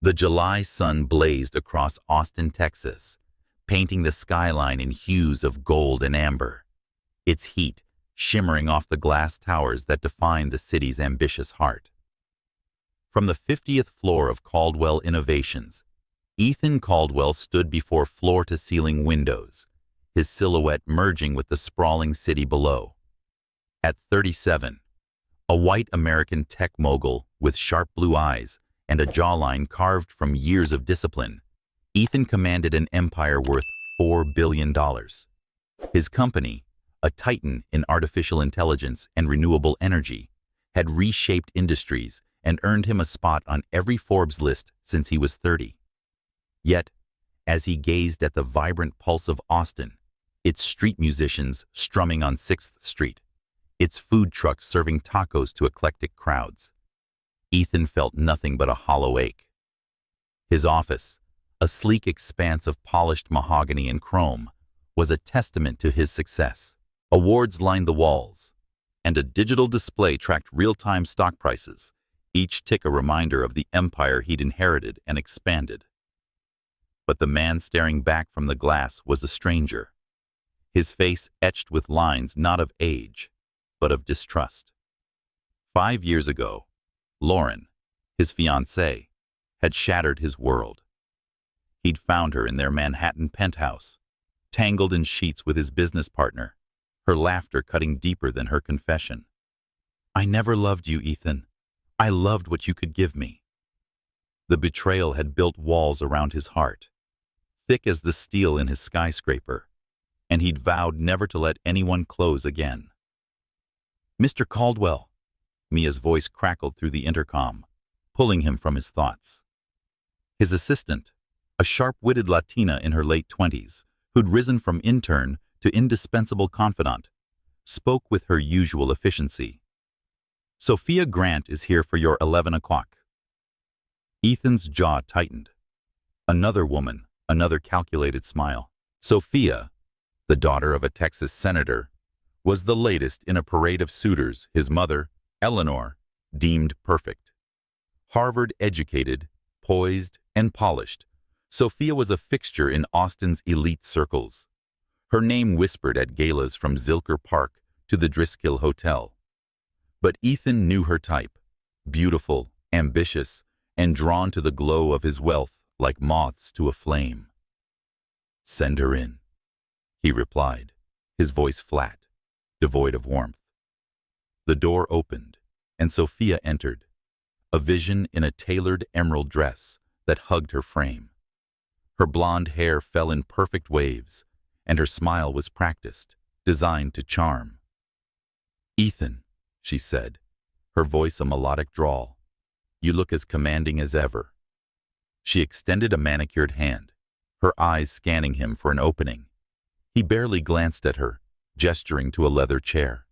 The July sun blazed across Austin, Texas, painting the skyline in hues of gold and amber, its heat shimmering off the glass towers that define the city's ambitious heart. From the 50th floor of Caldwell Innovations, Ethan Caldwell stood before floor-to-ceiling windows, his silhouette merging with the sprawling city below. At 37, a white American tech mogul with sharp blue eyes and a jawline carved from years of discipline, Ethan commanded an empire worth $4 billion. His company, a titan in artificial intelligence and renewable energy, had reshaped industries and earned him a spot on every Forbes list since he was 30. Yet, as he gazed at the vibrant pulse of Austin, its street musicians strumming on 6th Street, its food trucks serving tacos to eclectic crowds, Ethan felt nothing but a hollow ache. His office, a sleek expanse of polished mahogany and chrome, was a testament to his success. Awards lined the walls, and a digital display tracked real-time stock prices, each tick a reminder of the empire he'd inherited and expanded. But the man staring back from the glass was a stranger, his face etched with lines not of age, but of distrust. 5 years ago, Lauren, his fiancée, had shattered his world. He'd found her in their Manhattan penthouse, tangled in sheets with his business partner, her laughter cutting deeper than her confession. "I never loved you, Ethan. I loved what you could give me." The betrayal had built walls around his heart, thick as the steel in his skyscraper, and he'd vowed never to let anyone close again. "Mr. Caldwell," Mia's voice crackled through the intercom, pulling him from his thoughts. His assistant, a sharp-witted Latina in her late 20s, who'd risen from intern to indispensable confidant, spoke with her usual efficiency. "Sophia Grant is here for your 11 o'clock. Ethan's jaw tightened. Another woman, another calculated smile. Sophia, the daughter of a Texas senator, was the latest in a parade of suitors his mother, Eleanor, deemed perfect. Harvard-educated, poised, and polished, Sophia was a fixture in Austin's elite circles. Her name whispered at galas from Zilker Park to the Driskill Hotel. But Ethan knew her type, beautiful, ambitious, and drawn to the glow of his wealth like moths to a flame. "Send her in," he replied, his voice flat, devoid of warmth. The door opened, and Sophia entered, a vision in a tailored emerald dress that hugged her frame. Her blonde hair fell in perfect waves, and her smile was practiced, designed to charm. "Ethan," she said, her voice a melodic drawl, "you look as commanding as ever." She extended a manicured hand, her eyes scanning him for an opening. He barely glanced at her, gesturing to a leather chair.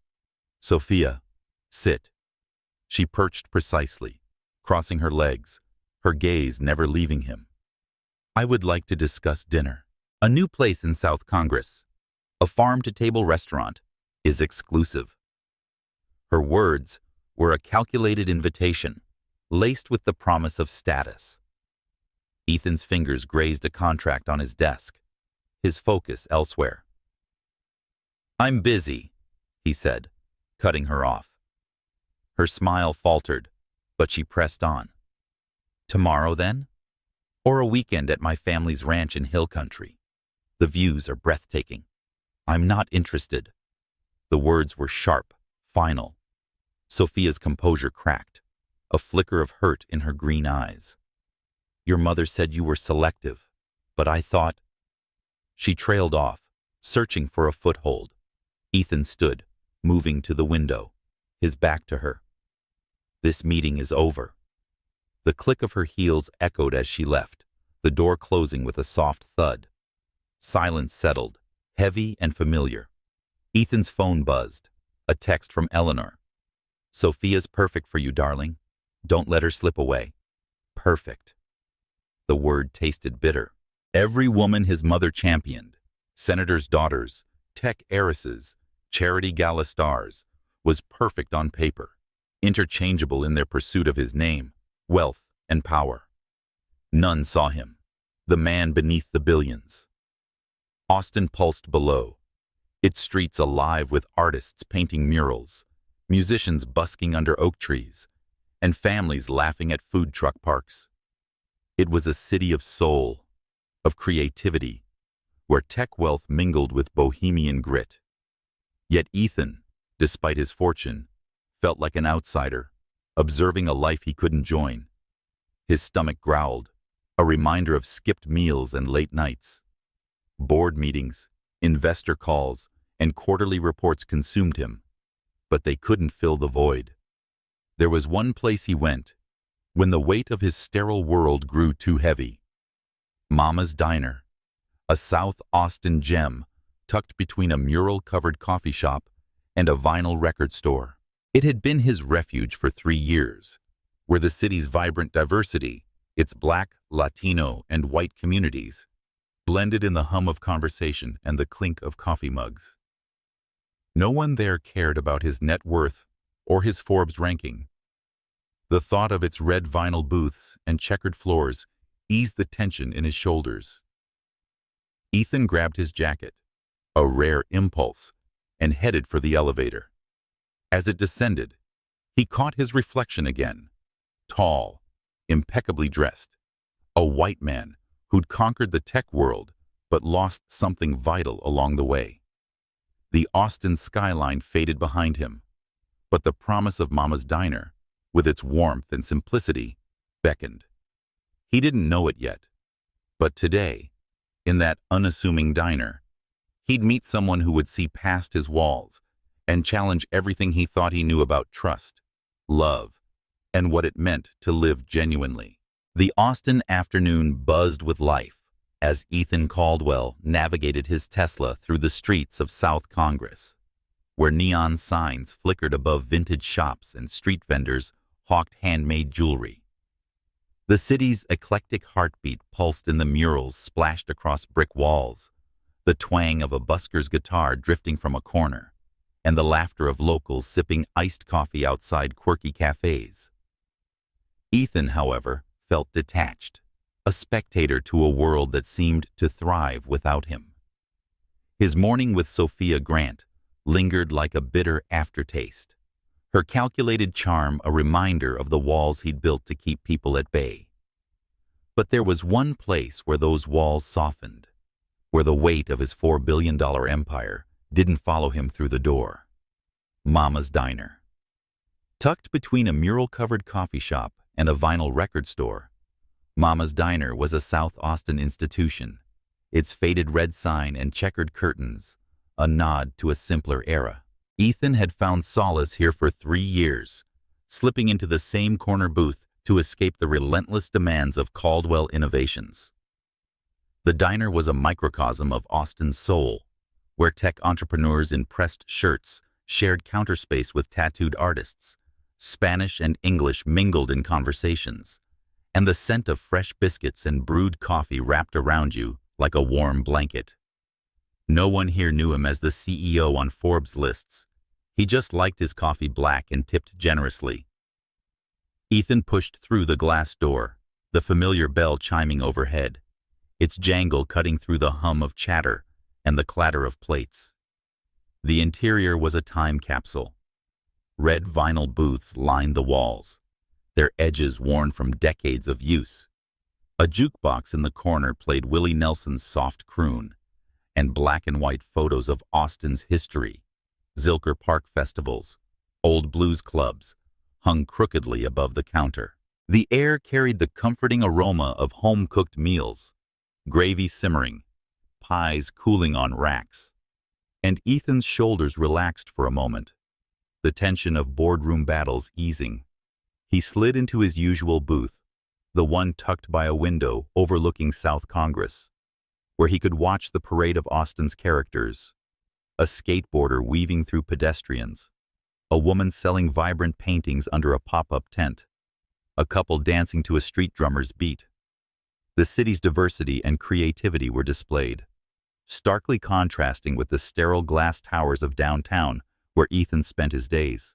"Sophia, sit." She perched precisely, crossing her legs, her gaze never leaving him. "I would like to discuss dinner. A new place in South Congress, a farm-to-table restaurant, is exclusive." Her words were a calculated invitation, laced with the promise of status. Ethan's fingers grazed a contract on his desk, his focus elsewhere. "I'm busy," he said, cutting her off. Her smile faltered, but she pressed on. "Tomorrow, then? Or a weekend at my family's ranch in Hill Country? The views are breathtaking." "I'm not interested." The words were sharp, final. Sophia's composure cracked, a flicker of hurt in her green eyes. "Your mother said you were selective, but I thought—" She trailed off, searching for a foothold. Ethan stood, moving to the window, his back to her. "This meeting is over." The click of her heels echoed as she left, the door closing with a soft thud. Silence settled, heavy and familiar. Ethan's phone buzzed, a text from Eleanor. "Sophia's perfect for you, darling. Don't let her slip away." Perfect. The word tasted bitter. Every woman his mother championed, senators' daughters, tech heiresses, charity gala stars, was perfect on paper, interchangeable in their pursuit of his name, wealth, and power. None saw him, the man beneath the billions. Austin pulsed below, its streets alive with artists painting murals, musicians busking under oak trees, and families laughing at food truck parks. It was a city of soul, of creativity, where tech wealth mingled with bohemian grit. Yet Ethan, despite his fortune, felt like an outsider, observing a life he couldn't join. His stomach growled, a reminder of skipped meals and late nights. Board meetings, investor calls, and quarterly reports consumed him, but they couldn't fill the void. There was one place he went, when the weight of his sterile world grew too heavy. Mama's Diner, a South Austin gem tucked between a mural-covered coffee shop and a vinyl record store. It had been his refuge for 3 years, where the city's vibrant diversity, its Black, Latino, and white communities, blended in the hum of conversation and the clink of coffee mugs. No one there cared about his net worth or his Forbes ranking. The thought of its red vinyl booths and checkered floors eased the tension in his shoulders. Ethan grabbed his jacket, a rare impulse, and headed for the elevator. As it descended, he caught his reflection again, tall, impeccably dressed, a white man who'd conquered the tech world but lost something vital along the way. The Austin skyline faded behind him, but the promise of Mama's Diner, with its warmth and simplicity, beckoned. He didn't know it yet, but today, in that unassuming diner, he'd meet someone who would see past his walls and challenge everything he thought he knew about trust, love, and what it meant to live genuinely. The Austin afternoon buzzed with life as Ethan Caldwell navigated his Tesla through the streets of South Congress, where neon signs flickered above vintage shops and street vendors hawked handmade jewelry. The city's eclectic heartbeat pulsed in the murals splashed across brick walls, the twang of a busker's guitar drifting from a corner, and the laughter of locals sipping iced coffee outside quirky cafes. Ethan, however, felt detached, a spectator to a world that seemed to thrive without him. His morning with Sophia Grant lingered like a bitter aftertaste, her calculated charm a reminder of the walls he'd built to keep people at bay. But there was one place where those walls softened, where the weight of his $4 billion empire didn't follow him through the door. Mama's Diner. Tucked between a mural-covered coffee shop and a vinyl record store, Mama's Diner was a South Austin institution, its faded red sign and checkered curtains a nod to a simpler era. Ethan had found solace here for 3 years, slipping into the same corner booth to escape the relentless demands of Caldwell Innovations. The diner was a microcosm of Austin's soul, where tech entrepreneurs in pressed shirts shared counter space with tattooed artists, Spanish and English mingled in conversations, and the scent of fresh biscuits and brewed coffee wrapped around you like a warm blanket. No one here knew him as the CEO on Forbes lists. He just liked his coffee black and tipped generously. Ethan pushed through the glass door, the familiar bell chiming overhead, its jangle cutting through the hum of chatter and the clatter of plates. The interior was a time capsule. Red vinyl booths lined the walls, their edges worn from decades of use. A jukebox in the corner played Willie Nelson's soft croon, and black and white photos of Austin's history, Zilker Park festivals, old blues clubs, hung crookedly above the counter. The air carried the comforting aroma of home-cooked meals, gravy simmering, pies cooling on racks. And Ethan's shoulders relaxed for a moment, the tension of boardroom battles easing. He slid into his usual booth, the one tucked by a window overlooking South Congress, where he could watch the parade of Austin's characters, a skateboarder weaving through pedestrians, a woman selling vibrant paintings under a pop-up tent, a couple dancing to a street drummer's beat. The city's diversity and creativity were displayed, starkly contrasting with the sterile glass towers of downtown where Ethan spent his days.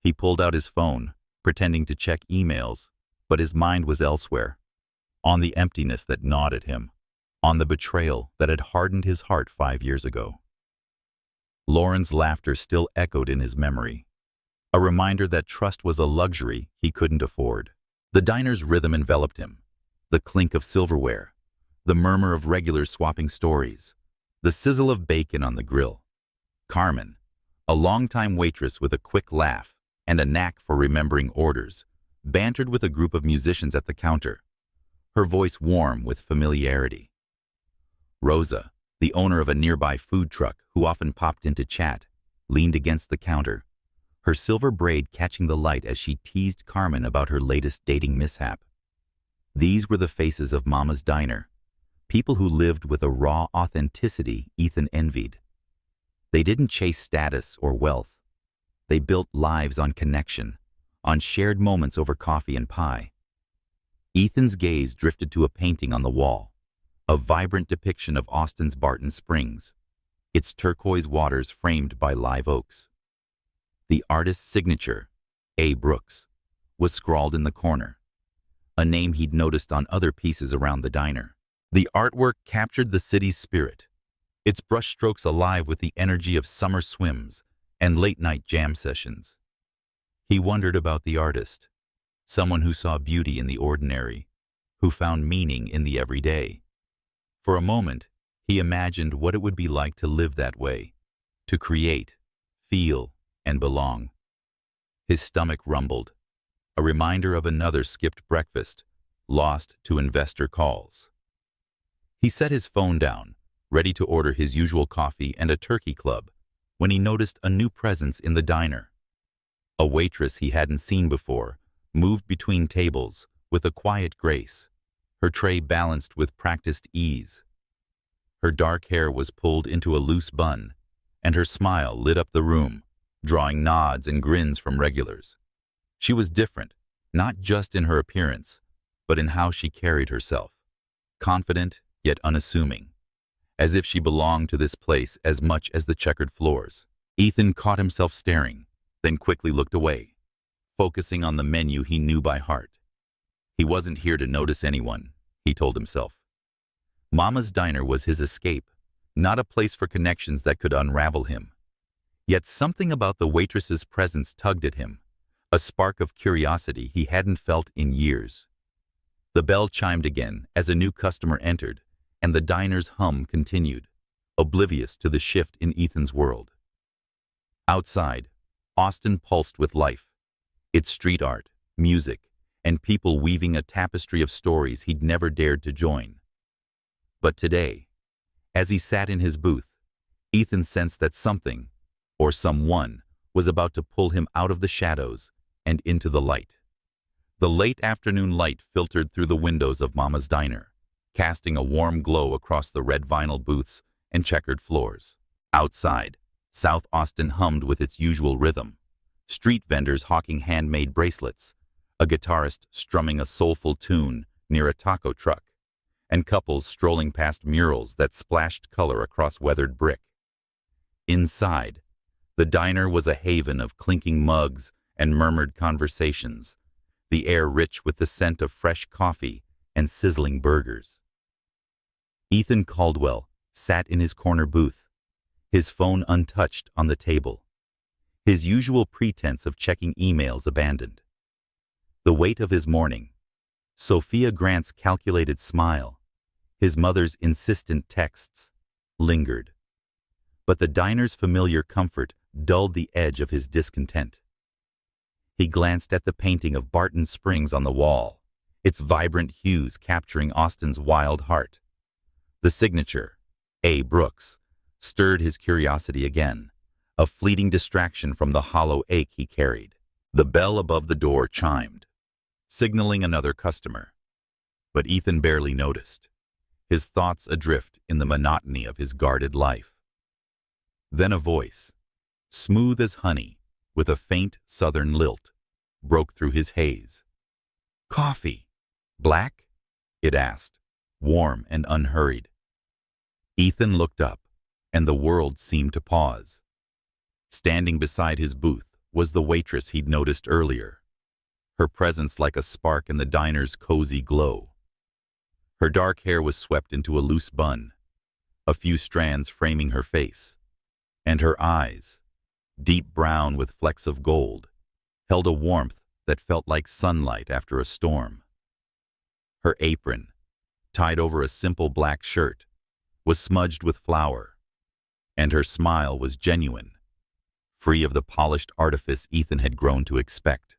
He pulled out his phone, pretending to check emails, but his mind was elsewhere. on the emptiness that gnawed at him, on the betrayal that had hardened his heart 5 years ago. Lauren's laughter still echoed in his memory, a reminder that trust was a luxury he couldn't afford. The diner's rhythm enveloped him, the clink of silverware, the murmur of regulars swapping stories, the sizzle of bacon on the grill. Carmen, a longtime waitress with a quick laugh and a knack for remembering orders, bantered with a group of musicians at the counter, her voice warm with familiarity. Rosa, the owner of a nearby food truck who often popped in to chat, leaned against the counter, her silver braid catching the light as she teased Carmen about her latest dating mishap. These were the faces of Mama's Diner, people who lived with a raw authenticity Ethan envied. They didn't chase status or wealth. They built lives on connection, on shared moments over coffee and pie. Ethan's gaze drifted to a painting on the wall, a vibrant depiction of Austin's Barton Springs, its turquoise waters framed by live oaks. The artist's signature, A. Brooks, was scrawled in the corner, a name he'd noticed on other pieces around the diner. The artwork captured the city's spirit, its brushstrokes alive with the energy of summer swims and late-night jam sessions. He wondered about the artist, someone who saw beauty in the ordinary, who found meaning in the everyday. For a moment, he imagined what it would be like to live that way, to create, feel, and belong. His stomach rumbled, a reminder of another skipped breakfast, lost to investor calls. He set his phone down, ready to order his usual coffee and a turkey club, when he noticed a new presence in the diner. A waitress he hadn't seen before moved between tables with a quiet grace, her tray balanced with practiced ease. Her dark hair was pulled into a loose bun, and her smile lit up the room, drawing nods and grins from regulars. She was different, not just in her appearance, but in how she carried herself, confident yet unassuming, as if she belonged to this place as much as the checkered floors. Ethan caught himself staring, then quickly looked away, focusing on the menu he knew by heart. He wasn't here to notice anyone, he told himself. Mama's Diner was his escape, not a place for connections that could unravel him. Yet something about the waitress's presence tugged at him, a spark of curiosity he hadn't felt in years. The bell chimed again as a new customer entered, and the diner's hum continued, oblivious to the shift in Ethan's world. Outside, Austin pulsed with life, its street art, music, and people weaving a tapestry of stories he'd never dared to join. But today, as he sat in his booth, Ethan sensed that something, or someone, was about to pull him out of the shadows and into the light. The late afternoon light filtered through the windows of Mama's Diner, casting a warm glow across the red vinyl booths and checkered floors. Outside, South Austin hummed with its usual rhythm, street vendors hawking handmade bracelets, a guitarist strumming a soulful tune near a taco truck, and couples strolling past murals that splashed color across weathered brick. Inside, the diner was a haven of clinking mugs and murmured conversations, the air rich with the scent of fresh coffee and sizzling burgers. Ethan Caldwell sat in his corner booth, his phone untouched on the table, his usual pretense of checking emails abandoned. The weight of his morning, Sophia Grant's calculated smile, his mother's insistent texts, lingered. But the diner's familiar comfort dulled the edge of his discontent. He glanced at the painting of Barton Springs on the wall, its vibrant hues capturing Austin's wild heart. The signature, A. Brooks, stirred his curiosity again, a fleeting distraction from the hollow ache he carried. The bell above the door chimed, signaling another customer. But Ethan barely noticed, his thoughts adrift in the monotony of his guarded life. Then a voice, smooth as honey, with a faint southern lilt, broke through his haze. "Coffee. Black?" it asked, warm and unhurried. Ethan looked up, and the world seemed to pause. Standing beside his booth was the waitress he'd noticed earlier, her presence like a spark in the diner's cozy glow. Her dark hair was swept into a loose bun, a few strands framing her face, and her eyes, deep brown with flecks of gold, held a warmth that felt like sunlight after a storm. Her apron, tied over a simple black shirt, was smudged with flour, and her smile was genuine, free of the polished artifice Ethan had grown to expect.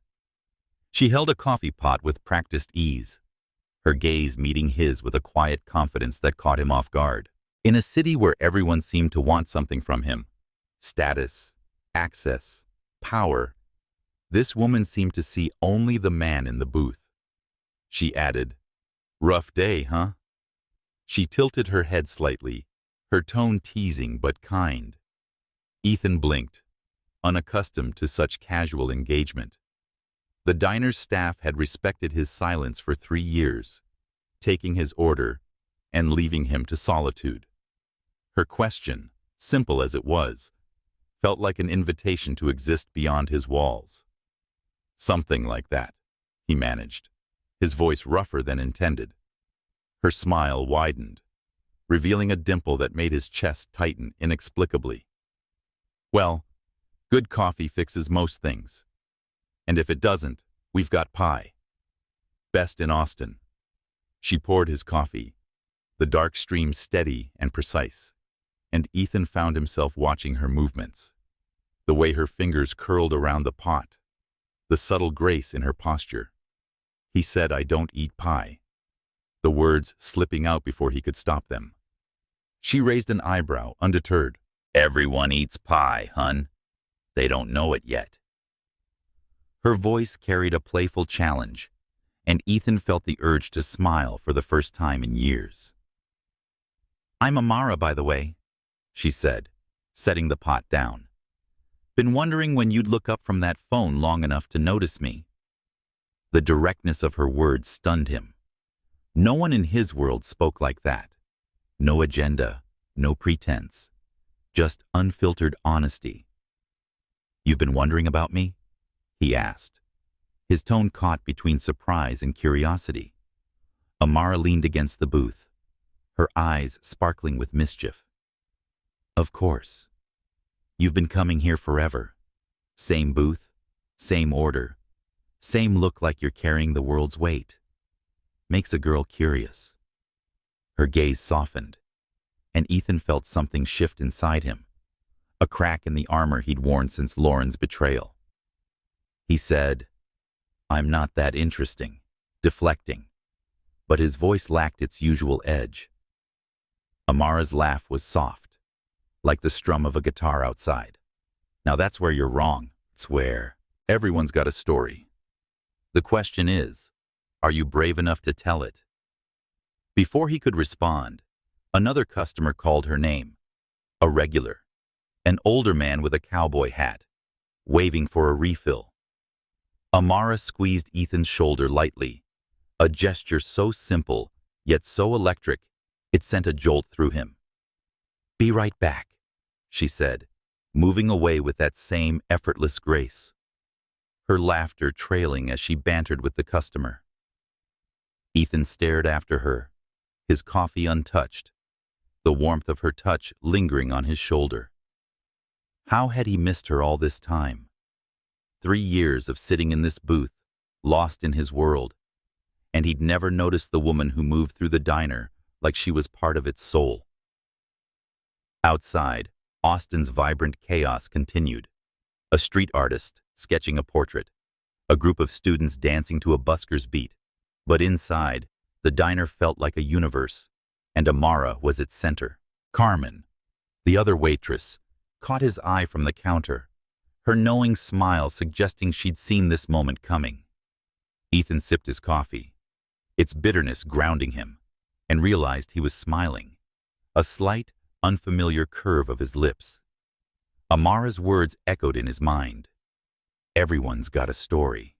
She held a coffee pot with practiced ease, her gaze meeting his with a quiet confidence that caught him off guard. In a city where everyone seemed to want something from him, status, access, power, this woman seemed to see only the man in the booth. She added, "Rough day, huh?" She tilted her head slightly, her tone teasing but kind. Ethan blinked, unaccustomed to such casual engagement. The diner's staff had respected his silence for 3 years, taking his order and leaving him to solitude. Her question, simple as it was, felt like an invitation to exist beyond his walls. "Something like that," he managed, his voice rougher than intended. Her smile widened, revealing a dimple that made his chest tighten inexplicably. "Well, good coffee fixes most things. And if it doesn't, we've got pie. Best in Austin." She poured his coffee, the dark stream steady and precise, and Ethan found himself watching her movements, the way her fingers curled around the pot, the subtle grace in her posture. He said, "I don't eat pie," the words slipping out before he could stop them. She raised an eyebrow, undeterred. "Everyone eats pie, hun. They don't know it yet." Her voice carried a playful challenge, and Ethan felt the urge to smile for the first time in years. "I'm Amara, by the way," she said, setting the pot down. "Been wondering when you'd look up from that phone long enough to notice me." The directness of her words stunned him. No one in his world spoke like that. No agenda, no pretense, just unfiltered honesty. "You've been wondering about me?" he asked. His tone caught between surprise and curiosity. Amara leaned against the booth, her eyes sparkling with mischief. "Of course. You've been coming here forever. Same booth, same order, same look like you're carrying the world's weight. Makes a girl curious." Her gaze softened, and Ethan felt something shift inside him, a crack in the armor he'd worn since Lauren's betrayal. He said, "I'm not that interesting," deflecting, but his voice lacked its usual edge. Amara's laugh was soft, like the strum of a guitar outside. "Now that's where you're wrong. It's where everyone's got a story. The question is, are you brave enough to tell it?" Before he could respond, another customer called her name, a regular, an older man with a cowboy hat, waving for a refill. Amara squeezed Ethan's shoulder lightly, a gesture so simple, yet so electric, it sent a jolt through him. "Be right back," she said, moving away with that same effortless grace, her laughter trailing as she bantered with the customer. Ethan stared after her, his coffee untouched, the warmth of her touch lingering on his shoulder. How had he missed her all this time? 3 years of sitting in this booth, lost in his world, and he'd never noticed the woman who moved through the diner like she was part of its soul. Outside, Austin's vibrant chaos continued. A street artist sketching a portrait, a group of students dancing to a busker's beat, but inside, the diner felt like a universe, and Amara was its center. Carmen, the other waitress, caught his eye from the counter, her knowing smile suggesting she'd seen this moment coming. Ethan sipped his coffee, its bitterness grounding him, and realized he was smiling, a slight, unfamiliar curve of his lips. Amara's words echoed in his mind. Everyone's got a story.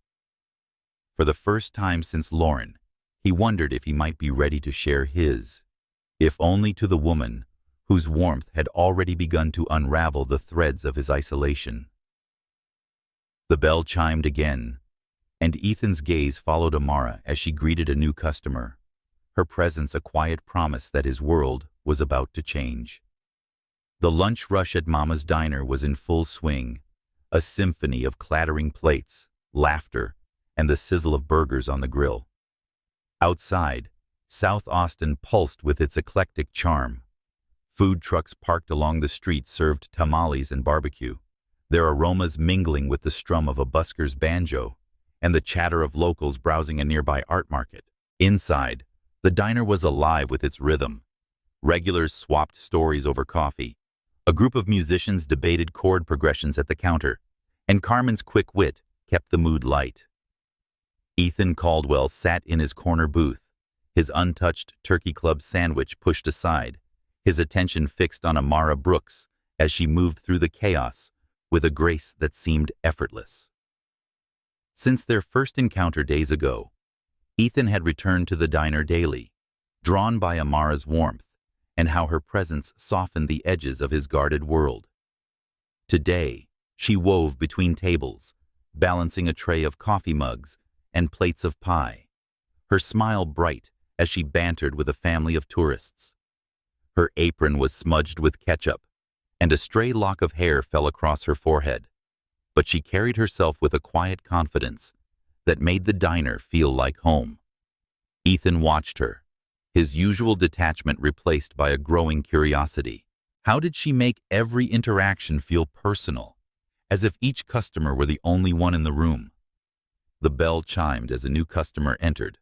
For the first time since Lauren, he wondered if he might be ready to share his, if only to the woman whose warmth had already begun to unravel the threads of his isolation. The bell chimed again, and Ethan's gaze followed Amara as she greeted a new customer, her presence a quiet promise that his world was about to change. The lunch rush at Mama's Diner was in full swing, a symphony of clattering plates, laughter, and the sizzle of burgers on the grill. Outside, South Austin pulsed with its eclectic charm. Food trucks parked along the street served tamales and barbecue, their aromas mingling with the strum of a busker's banjo and the chatter of locals browsing a nearby art market. Inside, the diner was alive with its rhythm. Regulars swapped stories over coffee. A group of musicians debated chord progressions at the counter, and Carmen's quick wit kept the mood light. Ethan Caldwell sat in his corner booth, his untouched Turkey Club sandwich pushed aside, his attention fixed on Amara Brooks as she moved through the chaos with a grace that seemed effortless. Since their first encounter days ago, Ethan had returned to the diner daily, drawn by Amara's warmth and how her presence softened the edges of his guarded world. Today, she wove between tables, balancing a tray of coffee mugs and plates of pie, her smile bright as she bantered with a family of tourists. Her apron was smudged with ketchup, and a stray lock of hair fell across her forehead, but she carried herself with a quiet confidence that made the diner feel like home. Ethan watched her, his usual detachment replaced by a growing curiosity. How did she make every interaction feel personal, as if each customer were the only one in the room? The bell chimed as a new customer entered,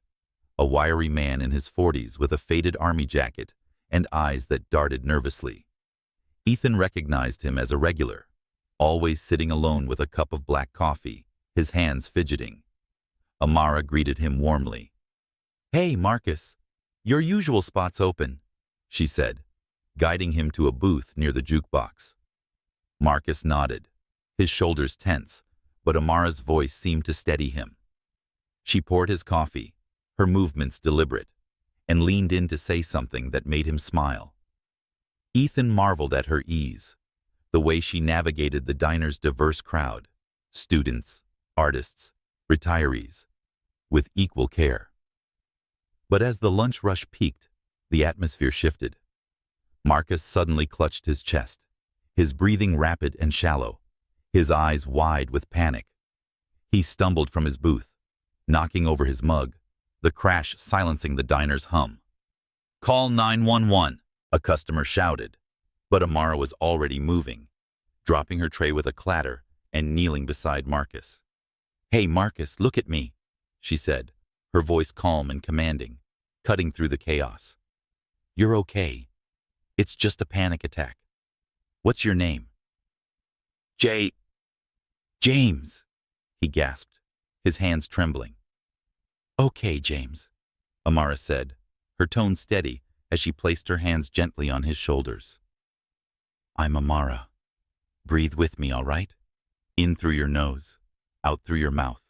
a wiry man in his 40s with a faded army jacket and eyes that darted nervously. Ethan recognized him as a regular, always sitting alone with a cup of black coffee, his hands fidgeting. Amara greeted him warmly. "Hey, Marcus, your usual spot's open," she said, guiding him to a booth near the jukebox. Marcus nodded, his shoulders tense, but Amara's voice seemed to steady him. She poured his coffee, her movements deliberate, and leaned in to say something that made him smile. Ethan marveled at her ease, the way she navigated the diner's diverse crowd, students, artists, retirees, with equal care. But as the lunch rush peaked, the atmosphere shifted. Marcus suddenly clutched his chest, his breathing rapid and shallow, his eyes wide with panic. He stumbled from his booth, knocking over his mug, the crash silencing the diner's hum. "Call 911, a customer shouted, but Amara was already moving, dropping her tray with a clatter and kneeling beside Marcus. "Hey, Marcus, look at me," she said, her voice calm and commanding, cutting through the chaos. "You're okay. It's just a panic attack. What's your name?" James, he gasped, his hands trembling. "Okay, James," Amara said, her tone steady as she placed her hands gently on his shoulders. "I'm Amara. Breathe with me, all right? In through your nose, out through your mouth."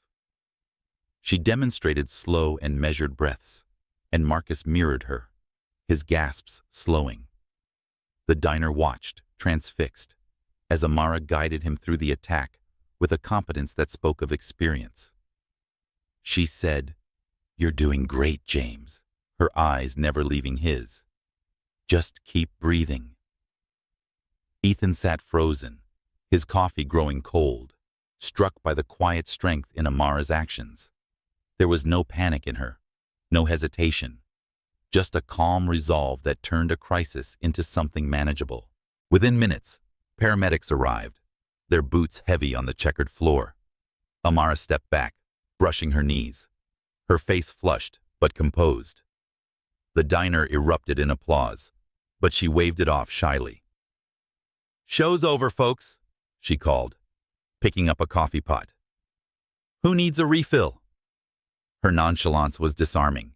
She demonstrated slow and measured breaths, and Marcus mirrored her, his gasps slowing. The diner watched, transfixed, as Amara guided him through the attack with a competence that spoke of experience. She said, "You're doing great, James," her eyes never leaving his. "Just keep breathing." Ethan sat frozen, his coffee growing cold, struck by the quiet strength in Amara's actions. There was no panic in her, no hesitation, just a calm resolve that turned a crisis into something manageable. Within minutes, paramedics arrived, their boots heavy on the checkered floor. Amara stepped back, brushing her knees, her face flushed but composed. The diner erupted in applause, but she waved it off shyly. "Show's over, folks," she called, picking up a coffee pot. "Who needs a refill?" Her nonchalance was disarming,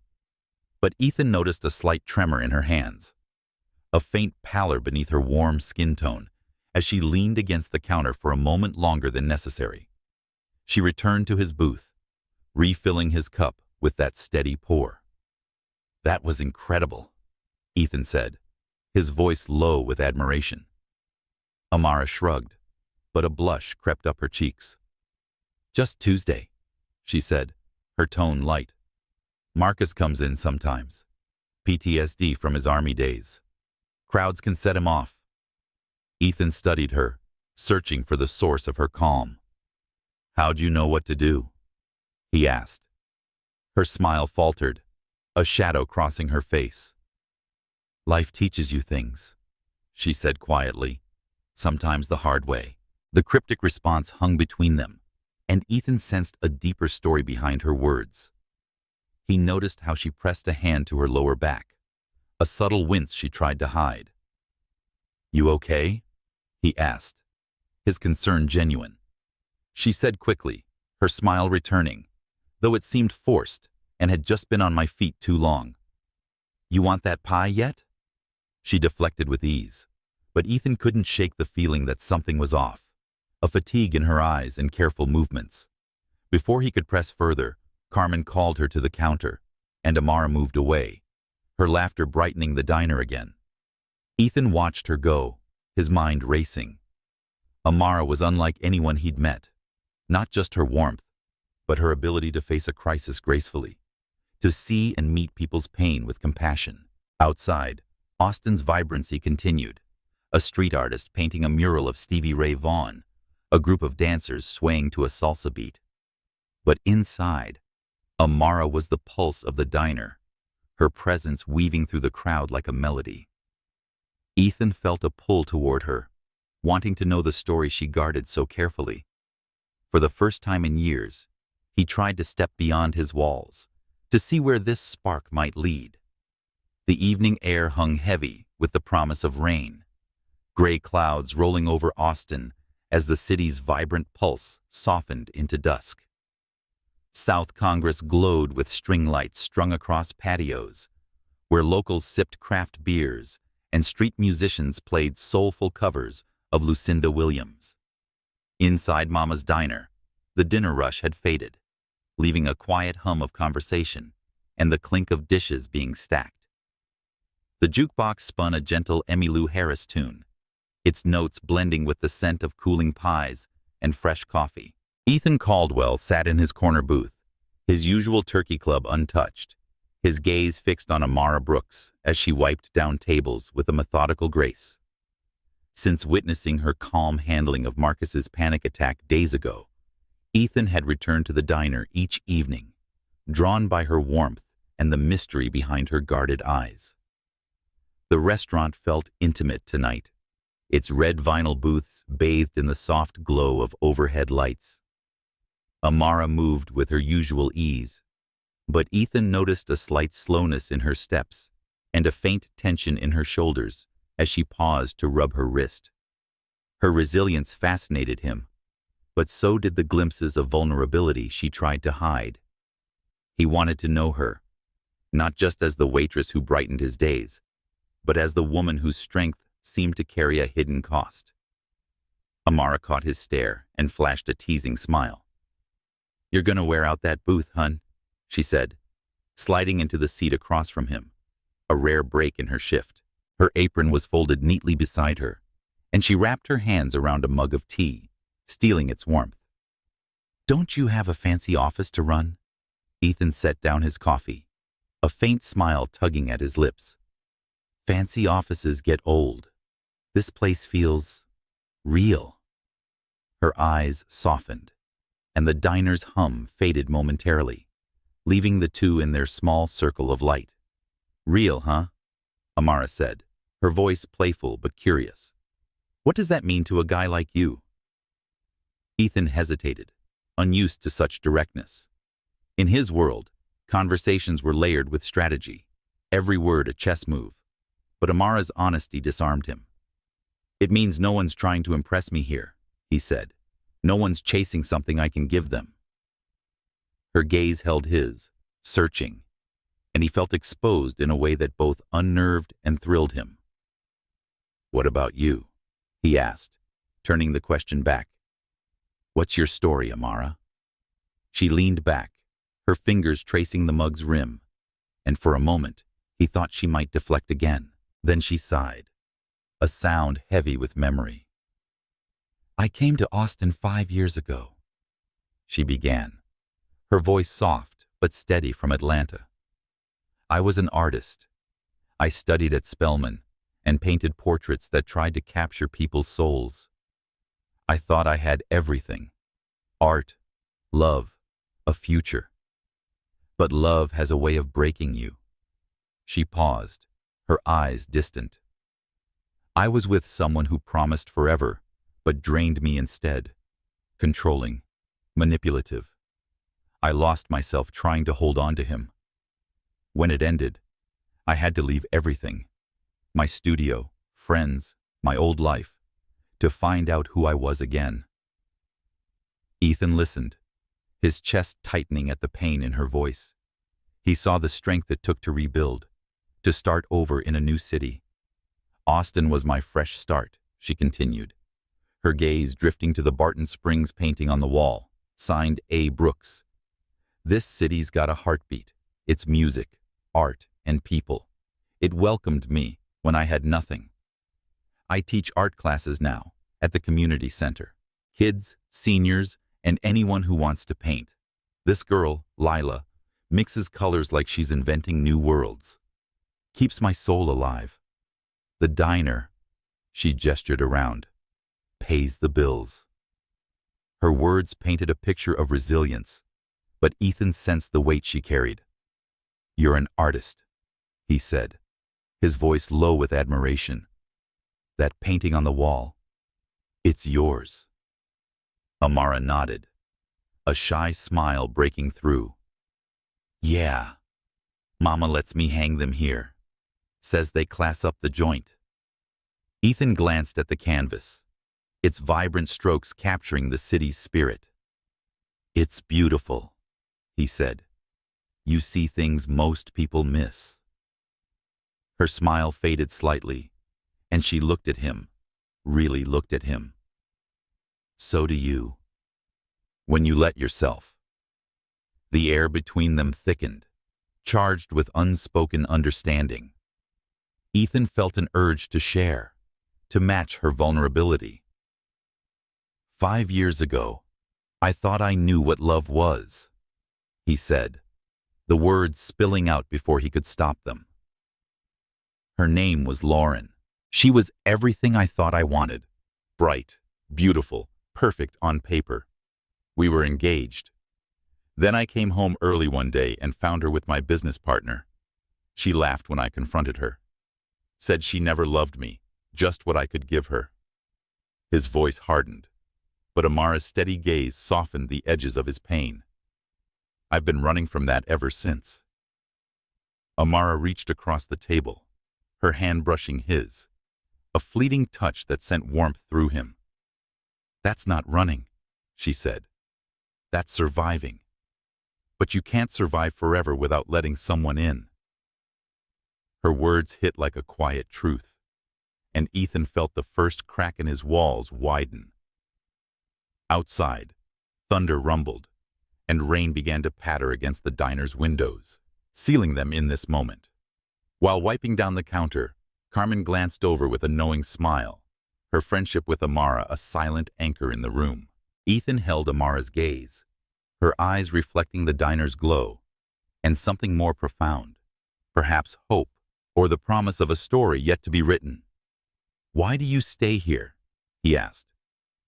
but Ethan noticed a slight tremor in her hands, a faint pallor beneath her warm skin tone as she leaned against the counter for a moment longer than necessary. She returned to his booth, refilling his cup with that steady pour. "That was incredible," Ethan said, his voice low with admiration. Amara shrugged, but a blush crept up her cheeks. "Just Tuesday," she said, her tone light. "Marcus comes in sometimes. PTSD from his army days. Crowds can set him off. Ethan studied her, searching for the source of her calm. "How'd you know what to do?" he asked. Her smile faltered, a shadow crossing her face. "Life teaches you things," she said quietly, "sometimes the hard way." The cryptic response hung between them, and Ethan sensed a deeper story behind her words. He noticed how she pressed a hand to her lower back, a subtle wince she tried to hide. "You okay?" he asked, his concern genuine. She said quickly, her smile returning, though it seemed forced and had just been on my feet too long. "You want that pie yet?" She deflected with ease, but Ethan couldn't shake the feeling that something was off, a fatigue in her eyes and careful movements. Before he could press further, Carmen called her to the counter, and Amara moved away, her laughter brightening the diner again. Ethan watched her go, his mind racing. Amara was unlike anyone he'd met, not just her warmth, but her ability to face a crisis gracefully, to see and meet people's pain with compassion. Outside, Austin's vibrancy continued, a street artist painting a mural of Stevie Ray Vaughan, a group of dancers swaying to a salsa beat. But inside, Amara was the pulse of the diner, her presence weaving through the crowd like a melody. Ethan felt a pull toward her, wanting to know the story she guarded so carefully. For the first time in years, he tried to step beyond his walls, to see where this spark might lead. The evening air hung heavy with the promise of rain, gray clouds rolling over Austin as the city's vibrant pulse softened into dusk. South Congress glowed with string lights strung across patios, where locals sipped craft beers and street musicians played soulful covers of Lucinda Williams. Inside Mama's diner, the dinner rush had faded, leaving a quiet hum of conversation and the clink of dishes being stacked. The jukebox spun a gentle Emmylou Harris tune, its notes blending with the scent of cooling pies and fresh coffee. Ethan Caldwell sat in his corner booth, his usual turkey club untouched, his gaze fixed on Amara Brooks as she wiped down tables with a methodical grace. Since witnessing her calm handling of Marcus's panic attack days ago, Ethan had returned to the diner each evening, drawn by her warmth and the mystery behind her guarded eyes. The restaurant felt intimate tonight, its red vinyl booths bathed in the soft glow of overhead lights. Amara moved with her usual ease, but Ethan noticed a slight slowness in her steps and a faint tension in her shoulders as she paused to rub her wrist. Her resilience fascinated him, but so did the glimpses of vulnerability she tried to hide. He wanted to know her, not just as the waitress who brightened his days, but as the woman whose strength seemed to carry a hidden cost. Amara caught his stare and flashed a teasing smile. "You're gonna wear out that booth, hun," she said, sliding into the seat across from him, a rare break in her shift. Her apron was folded neatly beside her, and she wrapped her hands around a mug of tea, stealing its warmth. "Don't you have a fancy office to run?" Ethan set down his coffee, a faint smile tugging at his lips. "Fancy offices get old. This place feels real." Her eyes softened, and the diner's hum faded momentarily, leaving the two in their small circle of light. "Real, huh?" Amara said, her voice playful but curious. "What does that mean to a guy like you?" Ethan hesitated, unused to such directness. In his world, conversations were layered with strategy, every word a chess move, but Amara's honesty disarmed him. "It means no one's trying to impress me here," he said. "No one's chasing something I can give them." Her gaze held his, searching, and he felt exposed in a way that both unnerved and thrilled him. "What about you?" he asked, turning the question back. "What's your story, Amara?" She leaned back, her fingers tracing the mug's rim, and for a moment he thought she might deflect again. Then she sighed, a sound heavy with memory. "I came to Austin 5 years ago," she began, her voice soft but steady from Atlanta. "I was an artist, I studied at Spelman and painted portraits that tried to capture people's souls. I thought I had everything: art, love, a future. But love has a way of breaking you. She paused, her eyes distant. I was with someone who promised forever, but drained me instead. Controlling, manipulative. I lost myself trying to hold on to him. When it ended, I had to leave everything: my studio, friends, my old life, to find out who I was again. Ethan listened, his chest tightening at the pain in her voice. He saw the strength it took to rebuild, to start over in a new city. Austin was my fresh start, she continued, her gaze drifting to the Barton Springs painting on the wall, signed A. Brooks. This city's got a heartbeat. It's music, art, and people. It welcomed me when I had nothing. I teach art classes now at the community center. Kids, seniors, and anyone who wants to paint. This girl, Lila, mixes colors like she's inventing new worlds. Keeps my soul alive. The diner, she gestured around, pays the bills. Her words painted a picture of resilience, but Ethan sensed the weight she carried. "You're an artist," he said, his voice low with admiration. "That painting on the wall, it's yours." Amara nodded, a shy smile breaking through. "Yeah, Mama lets me hang them here. Says they class up the joint." Ethan glanced at the canvas, its vibrant strokes capturing the city's spirit. "It's beautiful," he said. "You see things most people miss." Her smile faded slightly, and she looked at him, really looked at him. "So do you. When you let yourself." The air between them thickened, charged with unspoken understanding. Ethan felt an urge to share, to match her vulnerability. "5 years ago, I thought I knew what love was," he said, the words spilling out before he could stop them. "Her name was Lauren. She was everything I thought I wanted. Bright, beautiful, perfect on paper. We were engaged. Then I came home early one day and found her with my business partner. She laughed when I confronted her. Said she never loved me, just what I could give her." His voice hardened, but Amara's steady gaze softened the edges of his pain. "I've been running from that ever since." Amara reached across the table, her hand brushing his, a fleeting touch that sent warmth through him. "That's not running," she said. "That's surviving. But you can't survive forever without letting someone in." Her words hit like a quiet truth, and Ethan felt the first crack in his walls widen. Outside, thunder rumbled, and rain began to patter against the diner's windows, sealing them in this moment. While wiping down the counter, Carmen glanced over with a knowing smile, her friendship with Amara a silent anchor in the room. Ethan held Amara's gaze, her eyes reflecting the diner's glow, and something more profound, perhaps hope, or the promise of a story yet to be written. "Why do you stay here?" he asked.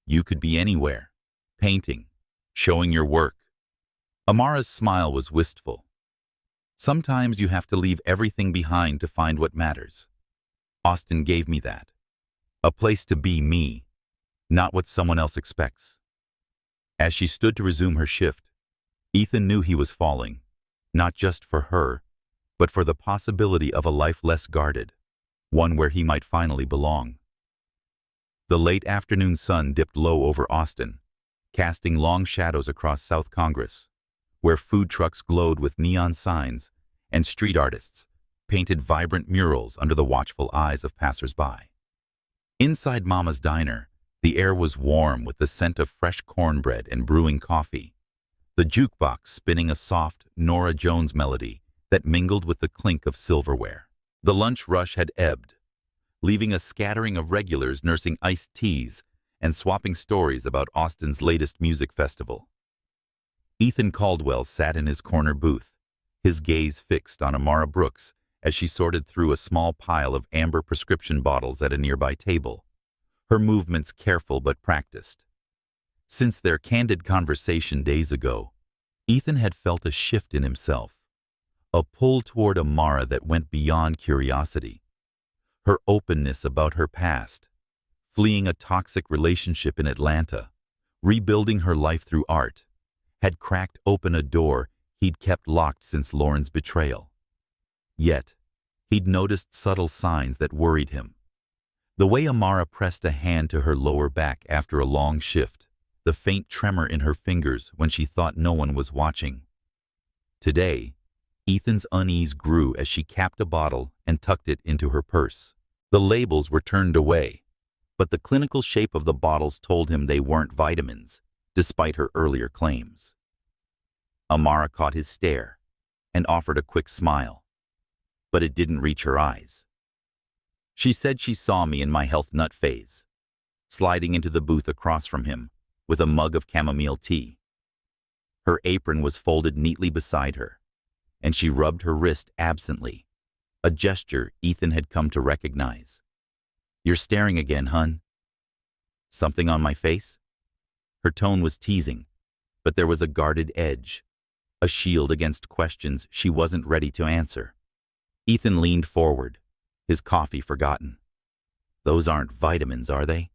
"You could be anywhere, painting, showing your work." Amara's smile was wistful. "Sometimes you have to leave everything behind to find what matters. Austin gave me that. A place to be me, not what someone else expects." As she stood to resume her shift, Ethan knew he was falling, not just for her, but for the possibility of a life less guarded, one where he might finally belong. The late afternoon sun dipped low over Austin, casting long shadows across South Congress, where food trucks glowed with neon signs and street artists painted vibrant murals under the watchful eyes of passers-by. Inside Mama's diner, the air was warm with the scent of fresh cornbread and brewing coffee, the jukebox spinning a soft Norah Jones melody that mingled with the clink of silverware. The lunch rush had ebbed, leaving a scattering of regulars nursing iced teas and swapping stories about Austin's latest music festival. Ethan Caldwell sat in his corner booth, his gaze fixed on Amara Brooks as she sorted through a small pile of amber prescription bottles at a nearby table, her movements careful but practiced. Since their candid conversation days ago, Ethan had felt a shift in himself, a pull toward Amara that went beyond curiosity. Her openness about her past, fleeing a toxic relationship in Atlanta, rebuilding her life through art, had cracked open a door he'd kept locked since Lauren's betrayal. Yet, he'd noticed subtle signs that worried him. The way Amara pressed a hand to her lower back after a long shift, the faint tremor in her fingers when she thought no one was watching. Today, Ethan's unease grew as she capped a bottle and tucked it into her purse. The labels were turned away, but the clinical shape of the bottles told him they weren't vitamins, despite her earlier claims. Amara caught his stare and offered a quick smile, but it didn't reach her eyes. She said she saw me in my health nut phase, sliding into the booth across from him with a mug of chamomile tea. Her apron was folded neatly beside her, and she rubbed her wrist absently, a gesture Ethan had come to recognize. "You're staring again, hun." "Something on my face?" Her tone was teasing, but there was a guarded edge, a shield against questions she wasn't ready to answer. Ethan leaned forward, his coffee forgotten. "Those aren't vitamins, are they?"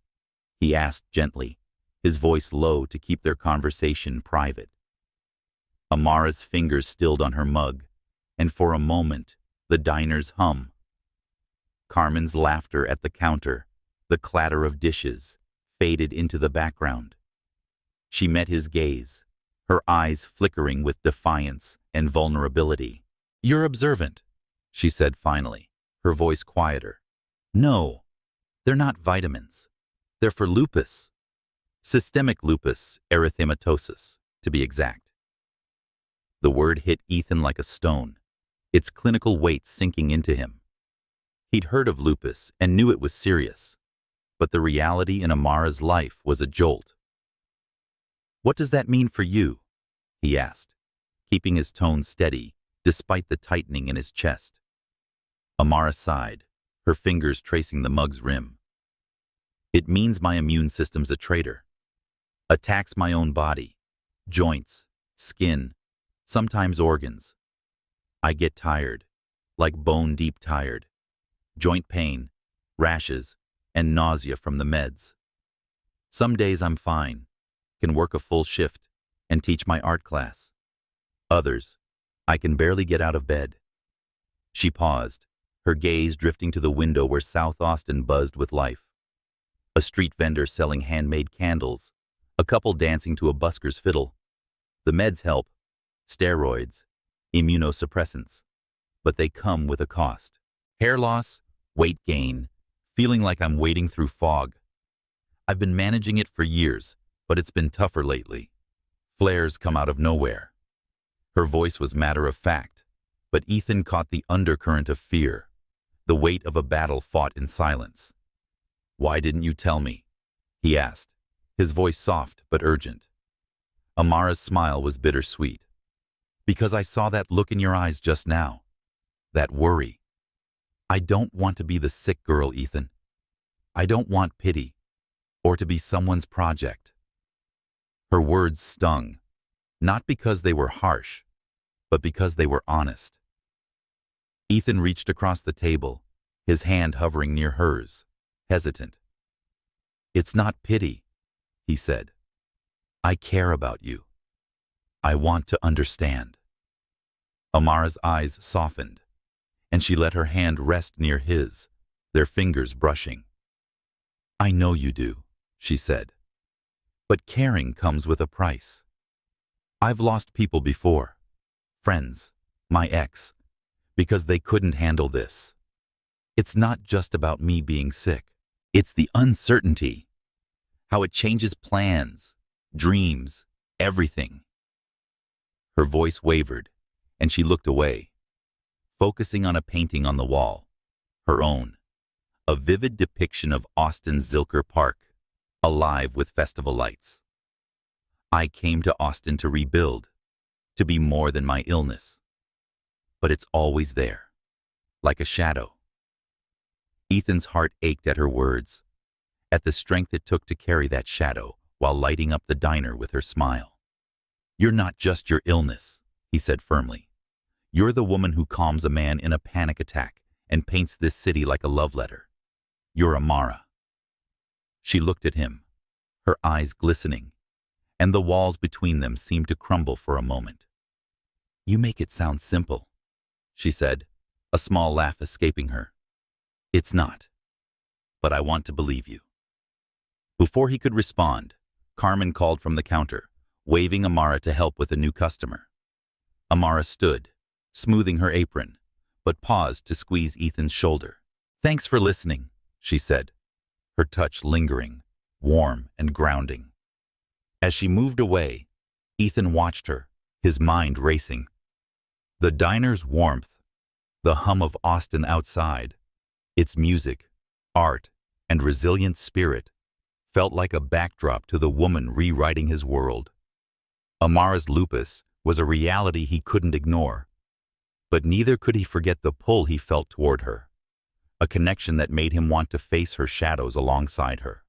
he asked gently, his voice low to keep their conversation private. Amara's fingers stilled on her mug, and for a moment, the diner's hum. Carmen's laughter at the counter, the clatter of dishes, faded into the background. She met his gaze, her eyes flickering with defiance and vulnerability. "You're observant," she said finally, her voice quieter. "No, they're not vitamins. They're for lupus. Systemic lupus erythematosus, to be exact." The word hit Ethan like a stone, its clinical weight sinking into him. He'd heard of lupus and knew it was serious, but the reality in Amara's life was a jolt. "What does that mean for you?" he asked, keeping his tone steady despite the tightening in his chest. Amara sighed, her fingers tracing the mug's rim. "It means my immune system's a traitor. Attacks my own body, joints, skin, sometimes organs. I get tired, like bone-deep tired. Joint pain, rashes, and nausea from the meds. Some days I'm fine, can work a full shift and teach my art class. Others, I can barely get out of bed." She paused, her gaze drifting to the window where South Austin buzzed with life. A street vendor selling handmade candles, a couple dancing to a busker's fiddle. The meds help, steroids, immunosuppressants, but they come with a cost. Hair loss, weight gain, feeling like I'm wading through fog. I've been managing it for years, but it's been tougher lately. Flares come out of nowhere. Her voice was matter of fact, but Ethan caught the undercurrent of fear, the weight of a battle fought in silence. "Why didn't you tell me?" he asked, his voice soft but urgent. Amara's smile was bittersweet. "Because I saw that look in your eyes just now. That worry. I don't want to be the sick girl, Ethan. I don't want pity, or to be someone's project." Her words stung, not because they were harsh, but because they were honest. Ethan reached across the table, his hand hovering near hers, hesitant. "It's not pity," he said. "I care about you. I want to understand." Amara's eyes softened, and she let her hand rest near his, their fingers brushing. "I know you do," she said. "But caring comes with a price. I've lost people before, friends, my ex, because they couldn't handle this. It's not just about me being sick. It's the uncertainty, how it changes plans, dreams, everything." Her voice wavered, and she looked away, focusing on a painting on the wall, her own, a vivid depiction of Austin's Zilker Park, alive with festival lights. "I came to Austin to rebuild, to be more than my illness. But it's always there, like a shadow. Ethan's heart ached at her words, at the strength it took to carry that shadow while lighting up the diner with her smile. "You're not just your illness," he said firmly. "You're the woman who calms a man in a panic attack and paints this city like a love letter. You're Amara." She looked at him, her eyes glistening, and the walls between them seemed to crumble for a moment. "You make it sound simple," she said, a small laugh escaping her. "It's not, but I want to believe you." Before he could respond, Carmen called from the counter, waving Amara to help with a new customer. Amara stood, smoothing her apron, but paused to squeeze Ethan's shoulder. "Thanks for listening," she said, her touch lingering, warm and grounding. As she moved away, Ethan watched her, his mind racing. The diner's warmth, the hum of Austin outside, its music, art, and resilient spirit, felt like a backdrop to the woman rewriting his world. Amara's lupus was a reality he couldn't ignore, but neither could he forget the pull he felt toward her, a connection that made him want to face her shadows alongside her.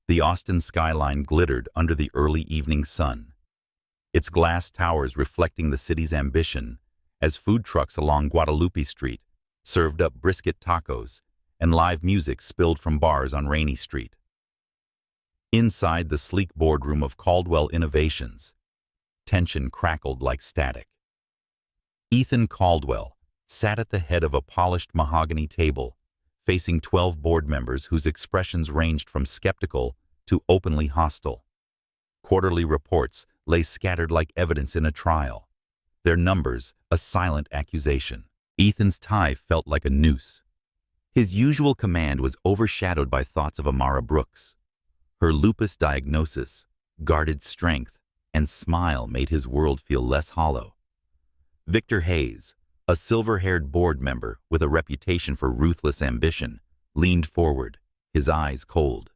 The Austin skyline glittered under the early evening sun, its glass towers reflecting the city's ambition as food trucks along Guadalupe Street served up brisket tacos and live music spilled from bars on Rainy Street. Inside the sleek boardroom of Caldwell Innovations, tension crackled like static. Ethan Caldwell sat at the head of a polished mahogany table, facing 12 board members whose expressions ranged from skeptical to openly hostile. Quarterly reports lay scattered like evidence in a trial, their numbers a silent accusation. Ethan's tie felt like a noose. His usual command was overshadowed by thoughts of Amara Brooks. Her lupus diagnosis, guarded strength, and smile made his world feel less hollow. Victor Hayes, a silver-haired board member with a reputation for ruthless ambition, leaned forward, his eyes cold.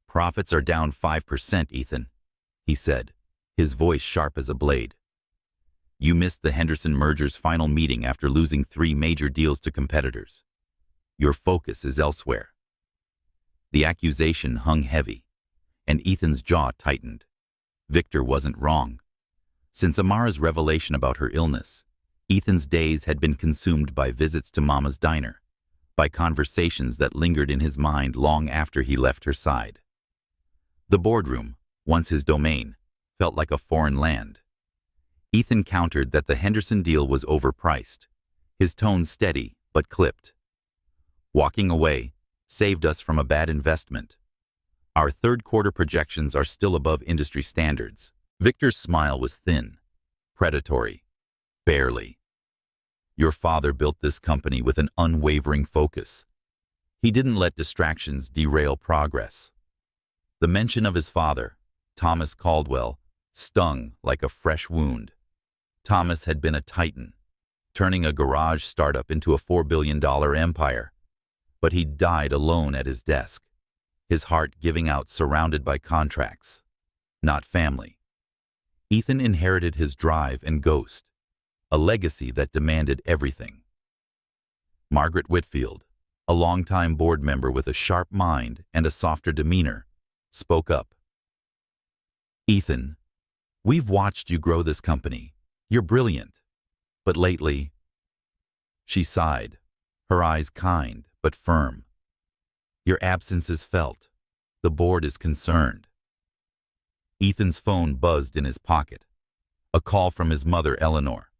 "Profits are down 5%, Ethan," he said, his voice sharp as a blade. "You missed the Henderson merger's final meeting after losing 3 major deals to competitors. Your focus is elsewhere." The accusation hung heavy, and Ethan's jaw tightened. Victor wasn't wrong. Since Amara's revelation about her illness, Ethan's days had been consumed by visits to Mama's diner, by conversations that lingered in his mind long after he left her side. The boardroom, once his domain, felt like a foreign land. Ethan countered that the Henderson deal was overpriced, his tone steady but clipped. "Walking away saved us from a bad investment. Our third-quarter projections are still above industry standards." Victor's smile was thin, predatory. "Barely. Your father built this company with an unwavering focus. He didn't let distractions derail progress." The mention of his father, Thomas Caldwell, stung like a fresh wound. Thomas had been a titan, turning a garage startup into a $4 billion empire. But he died alone at his desk, his heart giving out surrounded by contracts, not family. Ethan inherited his drive and ghost, a legacy that demanded everything. Margaret Whitfield, a longtime board member with a sharp mind and a softer demeanor, spoke up. "Ethan, we've watched you grow this company. You're brilliant. But lately—" She sighed, her eyes kind but firm. "Your absence is felt. The board is concerned." Ethan's phone buzzed in his pocket. A call from his mother, Eleanor,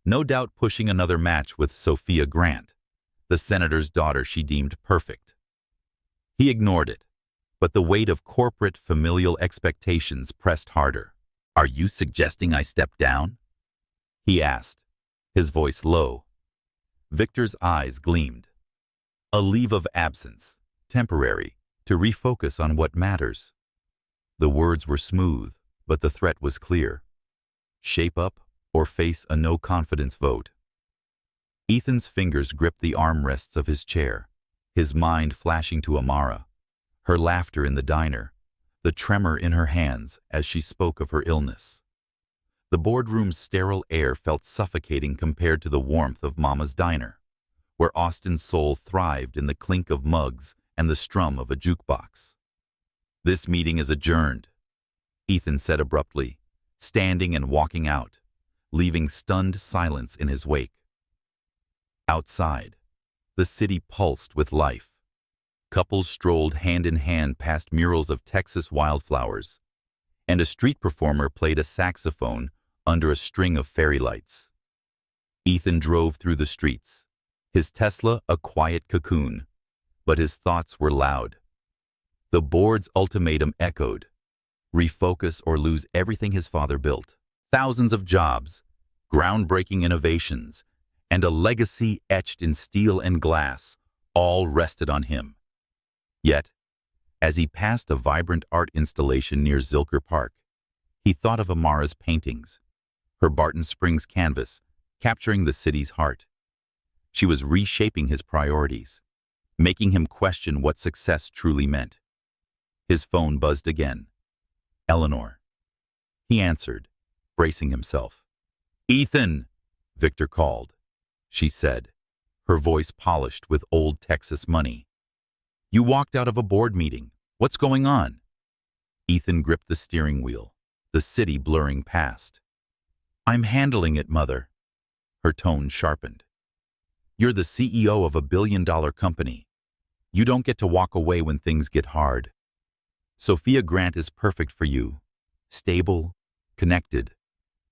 no doubt pushing another match with Sophia Grant, the senator's daughter she deemed perfect. He ignored it, but the weight of corporate familial expectations pressed harder. "Are you suggesting I step down?" he asked, his voice low. Victor's eyes gleamed. "A leave of absence, temporary, to refocus on what matters." The words were smooth, but the threat was clear. Shape up or face a no-confidence vote. Ethan's fingers gripped the armrests of his chair, his mind flashing to Amara, her laughter in the diner, the tremor in her hands as she spoke of her illness. The boardroom's sterile air felt suffocating compared to the warmth of Mama's diner, where Austin's soul thrived in the clink of mugs and the strum of a jukebox. "This meeting is adjourned," Ethan said abruptly, standing and walking out, leaving stunned silence in his wake. Outside, the city pulsed with life. Couples strolled hand in hand past murals of Texas wildflowers, and a street performer played a saxophone under a string of fairy lights. Ethan drove through the streets, his Tesla a quiet cocoon, but his thoughts were loud. The board's ultimatum echoed: refocus or lose everything his father built. Thousands of jobs, groundbreaking innovations, and a legacy etched in steel and glass all rested on him. Yet, as he passed a vibrant art installation near Zilker Park, he thought of Amara's paintings, her Barton Springs canvas, capturing the city's heart. She was reshaping his priorities, making him question what success truly meant. His phone buzzed again. Eleanor. He answered, bracing himself. "Ethan," Victor called. She said, her voice polished with old Texas money. "You walked out of a board meeting. What's going on?" Ethan gripped the steering wheel, the city blurring past. "I'm handling it, Mother." Her tone sharpened. "You're the CEO of a billion-dollar company. You don't get to walk away when things get hard. Sophia Grant is perfect for you. Stable, connected.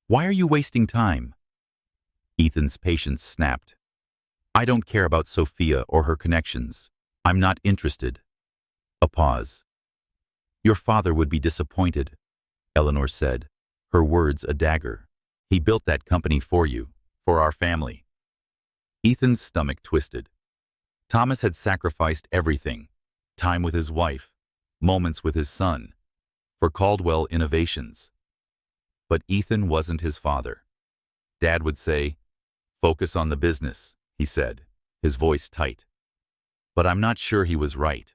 Why are you wasting time?" Ethan's patience snapped. "I don't care about Sophia or her connections. I'm not interested." A pause. "Your father would be disappointed," Eleanor said, her words a dagger. "He built that company for you, for our family." Ethan's stomach twisted. Thomas had sacrificed everything: time with his wife, moments with his son, for Caldwell Innovations. But Ethan wasn't his father. Dad would say, "Focus on the business," he said, his voice tight. But I'm not sure he was right.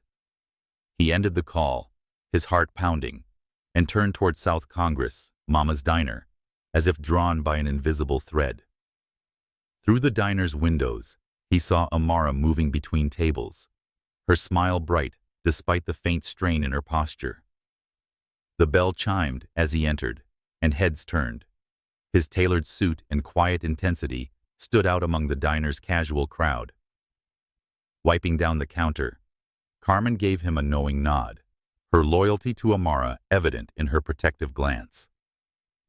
He ended the call, his heart pounding, and turned toward South Congress, Mama's diner, as if drawn by an invisible thread. Through the diner's windows, he saw Amara moving between tables, her smile bright despite the faint strain in her posture. The bell chimed as he entered, and heads turned. His tailored suit and quiet intensity stood out among the diner's casual crowd. Wiping down the counter, Carmen gave him a knowing nod, her loyalty to Amara evident in her protective glance.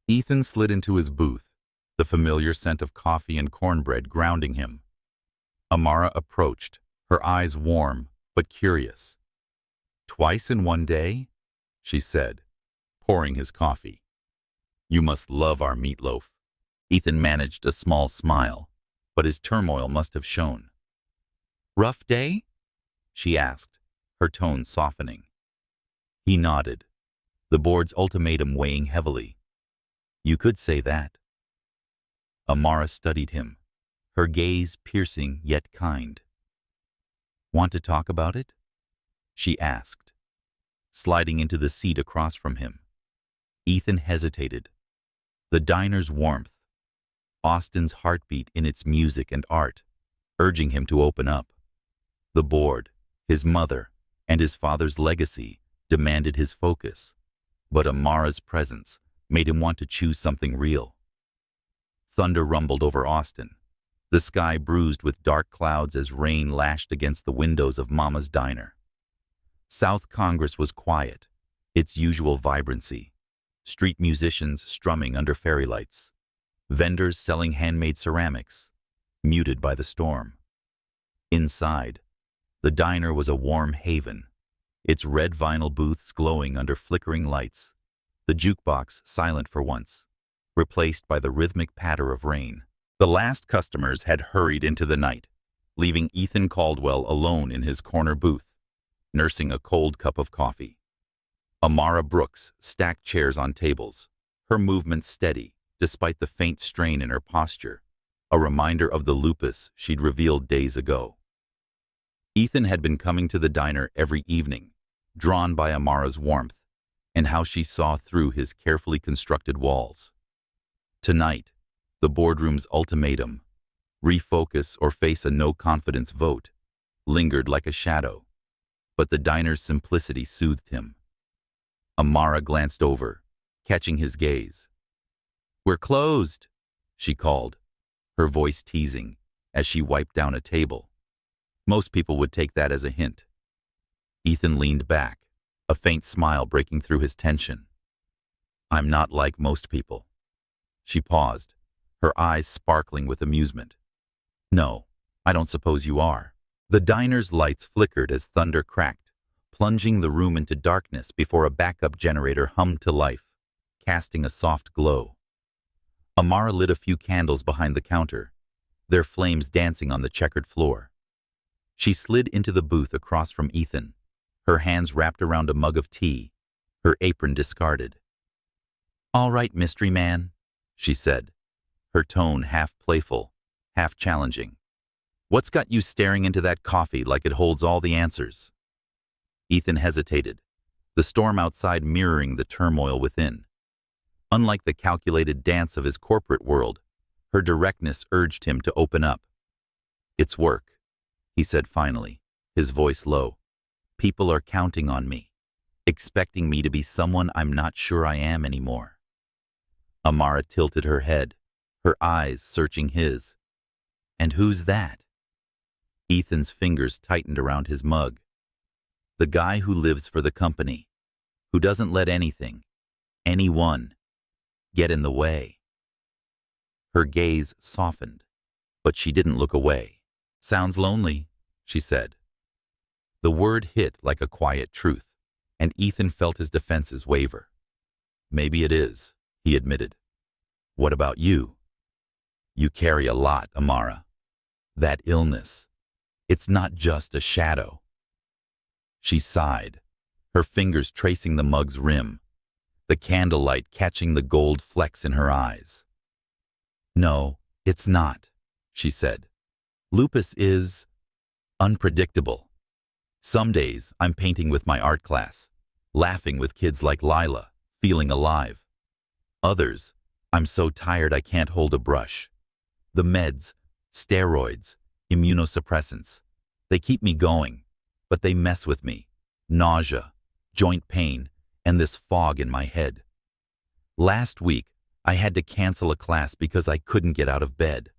Ethan slid into his booth, the familiar scent of coffee and cornbread grounding him. Amara approached, her eyes warm but curious. "Twice in one day?" she said, pouring his coffee. "You must love our meatloaf." Ethan managed a small smile, but his turmoil must have shown. "Rough day?" she asked, her tone softening. He nodded, the board's ultimatum weighing heavily. "You could say that." Amara studied him, her gaze piercing yet kind. "Want to talk about it?" she asked, sliding into the seat across from him. Ethan hesitated. The diner's warmth, Austin's heartbeat in its music and art, urging him to open up. The board, his mother, and his father's legacy demanded his focus, but Amara's presence made him want to choose something real. Thunder rumbled over Austin, the sky bruised with dark clouds as rain lashed against the windows of Mama's diner. South Congress was quiet, its usual vibrancy, street musicians strumming under fairy lights, vendors selling handmade ceramics, muted by the storm. Inside, the diner was a warm haven, its red vinyl booths glowing under flickering lights, the jukebox silent for once, replaced by the rhythmic patter of rain. The last customers had hurried into the night, leaving Ethan Caldwell alone in his corner booth, nursing a cold cup of coffee. Amara Brooks stacked chairs on tables, her movements steady despite the faint strain in her posture, a reminder of the lupus she'd revealed days ago. Ethan had been coming to the diner every evening, drawn by Amara's warmth and how she saw through his carefully constructed walls. Tonight, the boardroom's ultimatum, refocus or face a no-confidence vote, lingered like a shadow, but the diner's simplicity soothed him. Amara glanced over, catching his gaze. "We're closed," she called, her voice teasing as she wiped down a table. Most people would take that as a hint. Ethan leaned back, a faint smile breaking through his tension. "I'm not like most people." She paused, her eyes sparkling with amusement. "No, I don't suppose you are." The diner's lights flickered as thunder cracked, plunging the room into darkness before a backup generator hummed to life, casting a soft glow. Amara lit a few candles behind the counter, their flames dancing on the checkered floor. She slid into the booth across from Ethan, her hands wrapped around a mug of tea, her apron discarded. "All right, mystery man," she said, her tone half playful, half challenging. "What's got you staring into that coffee like it holds all the answers?" Ethan hesitated, the storm outside mirroring the turmoil within. Unlike the calculated dance of his corporate world, her directness urged him to open up. "It's work," he said finally, his voice low. "People are counting on me, expecting me to be someone I'm not sure I am anymore." Amara tilted her head, her eyes searching his. "And who's that?" Ethan's fingers tightened around his mug. "The guy who lives for the company, who doesn't let anything, anyone, get in the way." Her gaze softened, but she didn't look away. "Sounds lonely," she said. The word hit like a quiet truth, and Ethan felt his defenses waver. "Maybe it is," he admitted. "What about you?" "You carry a lot, Amara. That illness, it's not just a shadow." She sighed, her fingers tracing the mug's rim, the candlelight catching the gold flecks in her eyes. "No, it's not," she said. "Lupus is unpredictable. Some days I'm painting with my art class, laughing with kids like Lila, feeling alive. Others, I'm so tired I can't hold a brush. The meds, steroids, immunosuppressants, they keep me going, but they mess with me. Nausea, joint pain, and this fog in my head. Last week, I had to cancel a class because I couldn't get out of bed.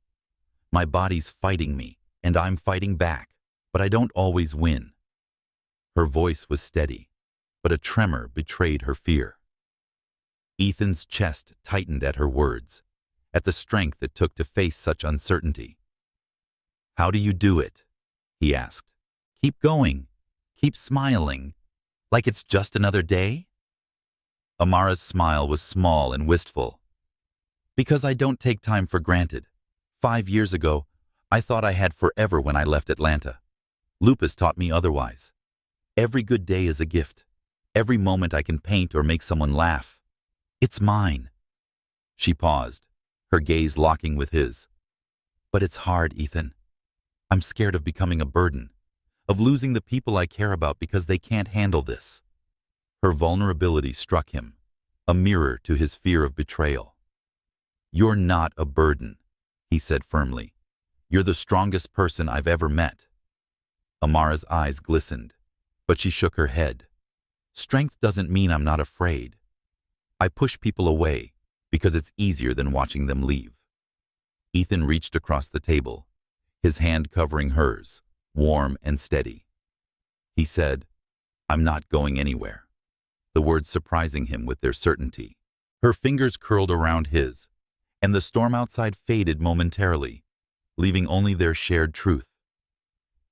My body's fighting me, and I'm fighting back, but I don't always win." Her voice was steady, but a tremor betrayed her fear. Ethan's chest tightened at her words, at the strength it took to face such uncertainty. "How do you do it?" he asked. "Keep going, keep smiling, like it's just another day?" Amara's smile was small and wistful. "Because I don't take time for granted. 5 years ago, I thought I had forever when I left Atlanta. Lupus taught me otherwise. Every good day is a gift. Every moment I can paint or make someone laugh. It's mine." She paused, her gaze locking with his. "But it's hard, Ethan. I'm scared of becoming a burden, of losing the people I care about because they can't handle this." Her vulnerability struck him, a mirror to his fear of betrayal. "You're not a burden," he said firmly. "You're the strongest person I've ever met." Amara's eyes glistened, but she shook her head. "Strength doesn't mean I'm not afraid. I push people away because it's easier than watching them leave." Ethan reached across the table, his hand covering hers, warm and steady. He said, "I'm not going anywhere," the words surprising him with their certainty. Her fingers curled around his, and the storm outside faded momentarily, leaving only their shared truth.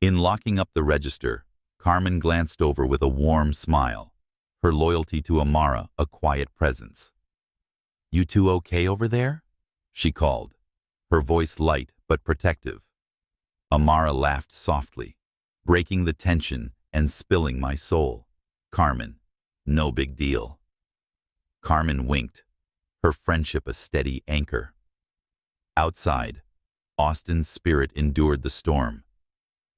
In locking up the register, Carmen glanced over with a warm smile, her loyalty to Amara a quiet presence. "You two okay over there?" she called, her voice light but protective. Amara laughed softly, breaking the tension and spilling my soul. "Carmen, no big deal." Carmen winked, her friendship a steady anchor. Outside, Austin's spirit endured the storm,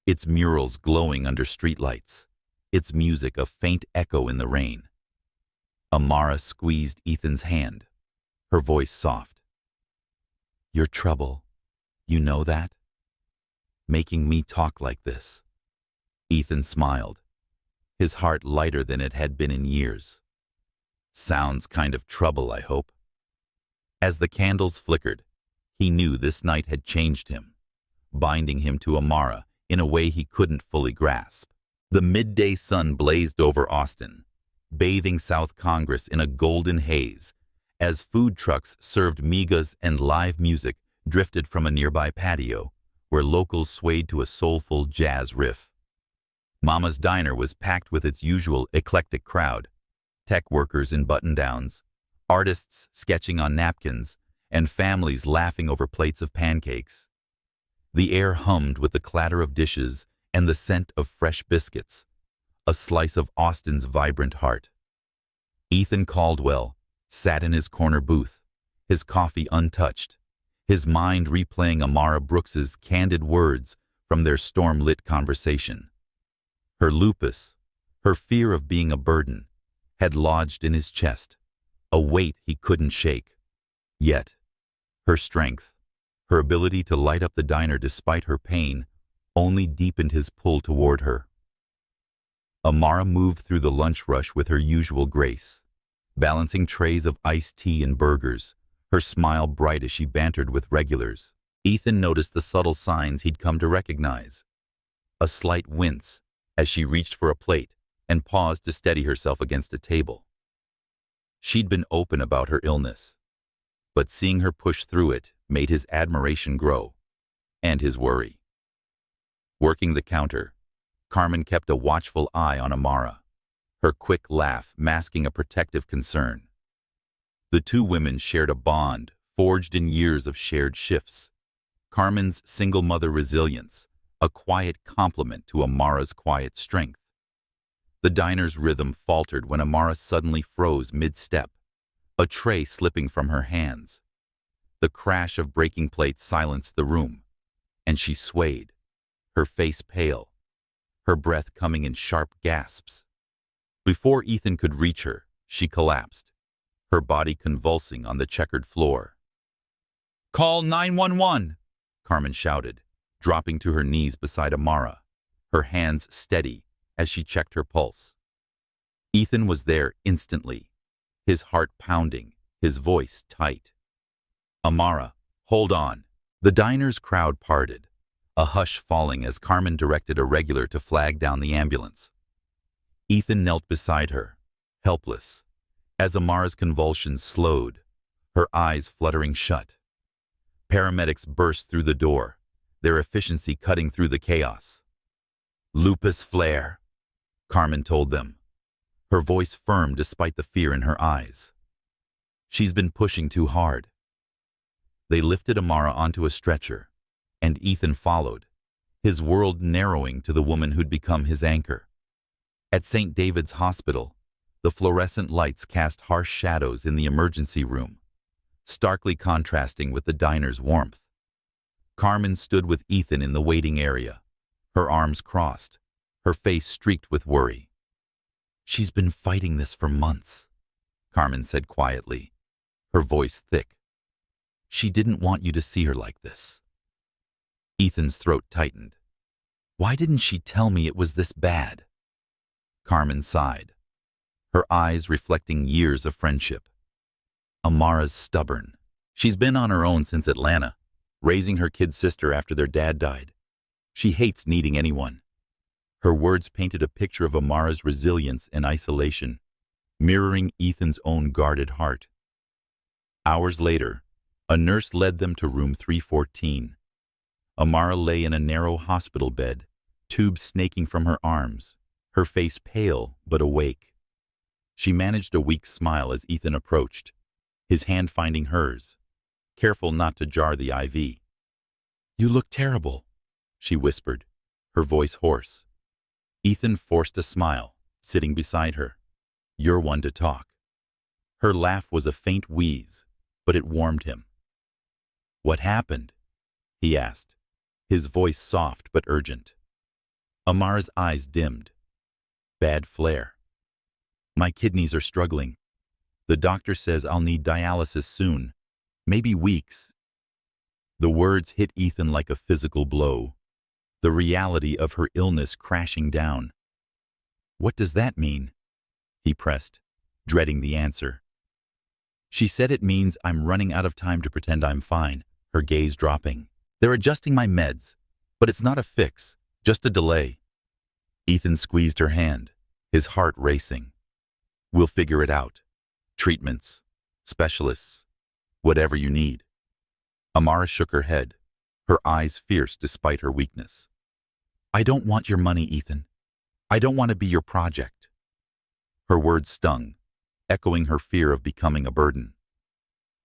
its murals glowing under streetlights, its music a faint echo in the rain. Amara squeezed Ethan's hand, her voice soft. You're trouble. You know that? Making me talk like this. Ethan smiled, his heart lighter than it had been in years. Sounds kind of trouble, I hope. As the candles flickered, he knew this night had changed him, binding him to Amara in a way he couldn't fully grasp. The midday sun blazed over Austin, bathing South Congress in a golden haze, as food trucks served migas and live music drifted from a nearby patio, where locals swayed to a soulful jazz riff. Mama's Diner was packed with its usual eclectic crowd, tech workers in button-downs, artists sketching on napkins, and families laughing over plates of pancakes. The air hummed with the clatter of dishes and the scent of fresh biscuits, a slice of Austin's vibrant heart. Ethan Caldwell sat in his corner booth, his coffee untouched, his mind replaying Amara Brooks's candid words from their storm-lit conversation. Her lupus, her fear of being a burden, had lodged in his chest, a weight he couldn't shake. Yet, her strength, her ability to light up the diner despite her pain, only deepened his pull toward her. Amara moved through the lunch rush with her usual grace, balancing trays of iced tea and burgers, her smile bright as she bantered with regulars. Ethan noticed the subtle signs he'd come to recognize. A slight wince as she reached for a plate and paused to steady herself against a table. She'd been open about her illness, but seeing her push through it made his admiration grow, and his worry. Working the counter, Carmen kept a watchful eye on Amara, her quick laugh masking a protective concern. The two women shared a bond forged in years of shared shifts. Carmen's single mother resilience, a quiet complement to Amara's quiet strength. The diner's rhythm faltered when Amara suddenly froze mid-step, a tray slipping from her hands. The crash of breaking plates silenced the room, and she swayed, her face pale, her breath coming in sharp gasps. Before Ethan could reach her, she collapsed, her body convulsing on the checkered floor. "Call 911!" Carmen shouted, dropping to her knees beside Amara, her hands steady as she checked her pulse. Ethan was there instantly, his heart pounding, his voice tight. "Amara, hold on." The diner's crowd parted, a hush falling as Carmen directed a regular to flag down the ambulance. Ethan knelt beside her, helpless, as Amara's convulsions slowed, her eyes fluttering shut. Paramedics burst through the door, their efficiency cutting through the chaos. "Lupus flare," Carmen told them, her voice firm despite the fear in her eyes. "She's been pushing too hard." They lifted Amara onto a stretcher, and Ethan followed, his world narrowing to the woman who'd become his anchor. At St. David's Hospital, the fluorescent lights cast harsh shadows in the emergency room, starkly contrasting with the diner's warmth. Carmen stood with Ethan in the waiting area, her arms crossed, her face streaked with worry. "She's been fighting this for months," Carmen said quietly, her voice thick. "She didn't want you to see her like this." Ethan's throat tightened. "Why didn't she tell me it was this bad?" Carmen sighed, her eyes reflecting years of friendship. "Amara's stubborn. She's been on her own since Atlanta, raising her kid sister after their dad died. She hates needing anyone." Her words painted a picture of Amara's resilience and isolation, mirroring Ethan's own guarded heart. Hours later, a nurse led them to room 314. Amara lay in a narrow hospital bed, tubes snaking from her arms, her face pale but awake. She managed a weak smile as Ethan approached, his hand finding hers, careful not to jar the IV. "You look terrible," she whispered, her voice hoarse. Ethan forced a smile, sitting beside her. "You're one to talk." Her laugh was a faint wheeze, but it warmed him. "What happened?" he asked, his voice soft but urgent. Amara's eyes dimmed. "Bad flare. My kidneys are struggling. The doctor says I'll need dialysis soon, maybe weeks." The words hit Ethan like a physical blow, the reality of her illness crashing down. "What does that mean?" he pressed, dreading the answer. "She said it means I'm running out of time to pretend I'm fine," her gaze dropping. "They're adjusting my meds, but it's not a fix, just a delay." Ethan squeezed her hand, his heart racing. "We'll figure it out. Treatments, specialists, whatever you need." Amara shook her head, her eyes fierce despite her weakness. "I don't want your money, Ethan. I don't want to be your project." Her words stung, echoing her fear of becoming a burden.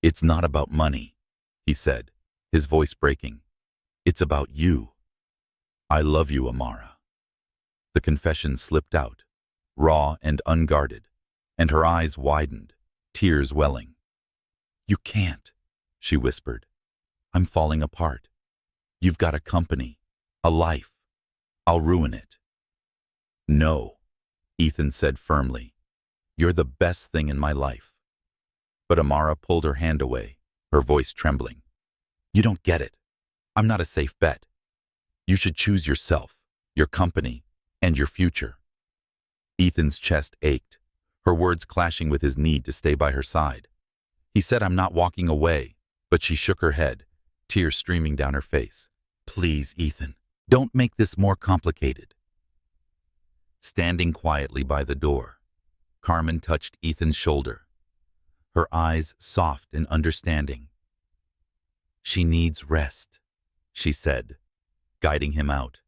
"It's not about money," he said, his voice breaking. "It's about you. I love you, Amara." The confession slipped out, raw and unguarded, and her eyes widened, tears welling. "You can't," she whispered. "I'm falling apart. You've got a company, a life. I'll ruin it." "No," Ethan said firmly. "You're the best thing in my life." But Amara pulled her hand away, her voice trembling. "You don't get it. I'm not a safe bet. You should choose yourself, your company, and your future." Ethan's chest ached, her words clashing with his need to stay by her side. He said, "I'm not walking away," but she shook her head, tears streaming down her face. "Please, Ethan, don't make this more complicated." Standing quietly by the door, Carmen touched Ethan's shoulder, her eyes soft and understanding. "She needs rest," she said, guiding him out.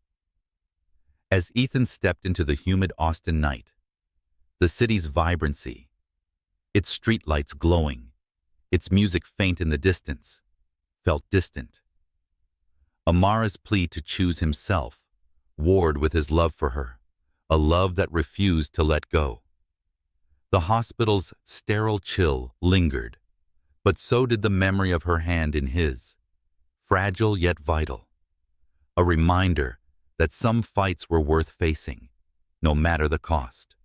As Ethan stepped into the humid Austin night, the city's vibrancy, its streetlights glowing, its music faint in the distance, felt distant. Amara's plea to choose himself warred with his love for her, a love that refused to let go. The hospital's sterile chill lingered, but so did the memory of her hand in his, fragile yet vital, a reminder that some fights were worth facing, no matter the cost.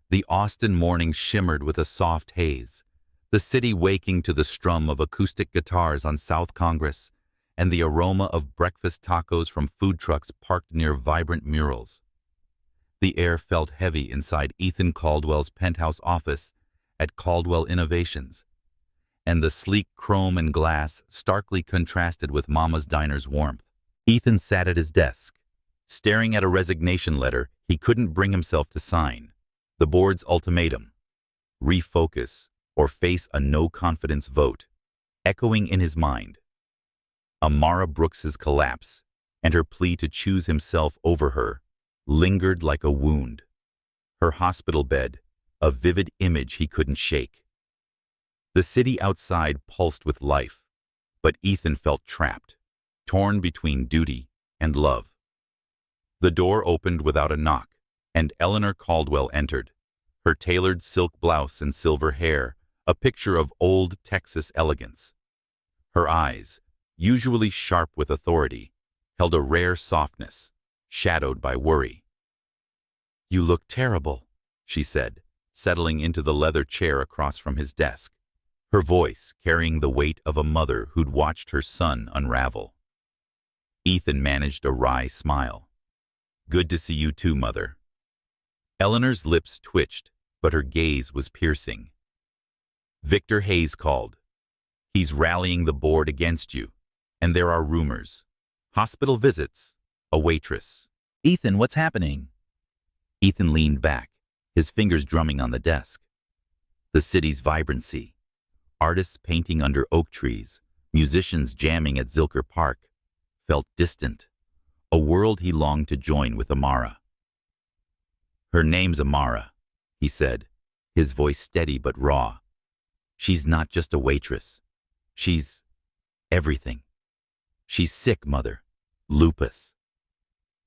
The Austin morning shimmered with a soft haze, the city waking to the strum of acoustic guitars on South Congress and the aroma of breakfast tacos from food trucks parked near vibrant murals. The air felt heavy inside Ethan Caldwell's penthouse office at Caldwell Innovations, and the sleek chrome and glass starkly contrasted with Mama's Diner's warmth. Ethan sat at his desk, staring at a resignation letter he couldn't bring himself to sign, the board's ultimatum: refocus or face a no-confidence vote, echoing in his mind. Amara Brooks's collapse and her plea to choose himself over her lingered like a wound. Her hospital bed, a vivid image he couldn't shake. The city outside pulsed with life, but Ethan felt trapped, torn between duty and love. The door opened without a knock, and Eleanor Caldwell entered, her tailored silk blouse and silver hair a picture of old Texas elegance. Her eyes, usually sharp with authority, held a rare softness, shadowed by worry. "You look terrible," she said, settling into the leather chair across from his desk, her voice carrying the weight of a mother who'd watched her son unravel. Ethan managed a wry smile. "Good to see you too, Mother." Eleanor's lips twitched, but her gaze was piercing. "Victor Hayes called. He's rallying the board against you, and there are rumors. Hospital visits, a waitress." "Ethan, what's happening?" Ethan leaned back, his fingers drumming on the desk. The city's vibrancy, artists painting under oak trees, musicians jamming at Zilker Park, felt distant, a world he longed to join with Amara. "Her name's Amara," he said, his voice steady but raw. "She's not just a waitress. She's everything. She's sick, Mother. Lupus.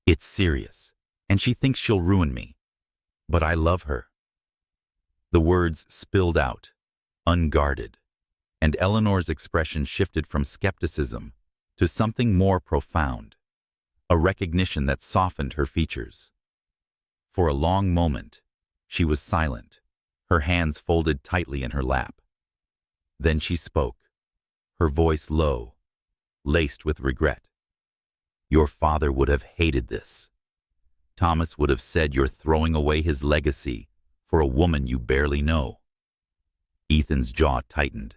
It's serious, and she thinks she'll ruin me. But I love her." The words spilled out, unguarded, and Eleanor's expression shifted from skepticism to something more profound, a recognition that softened her features. For a long moment, she was silent, her hands folded tightly in her lap. Then she spoke, her voice low, laced with regret. Your father would have hated this. Thomas would have said you're throwing away his legacy for a woman you barely know. Ethan's jaw tightened.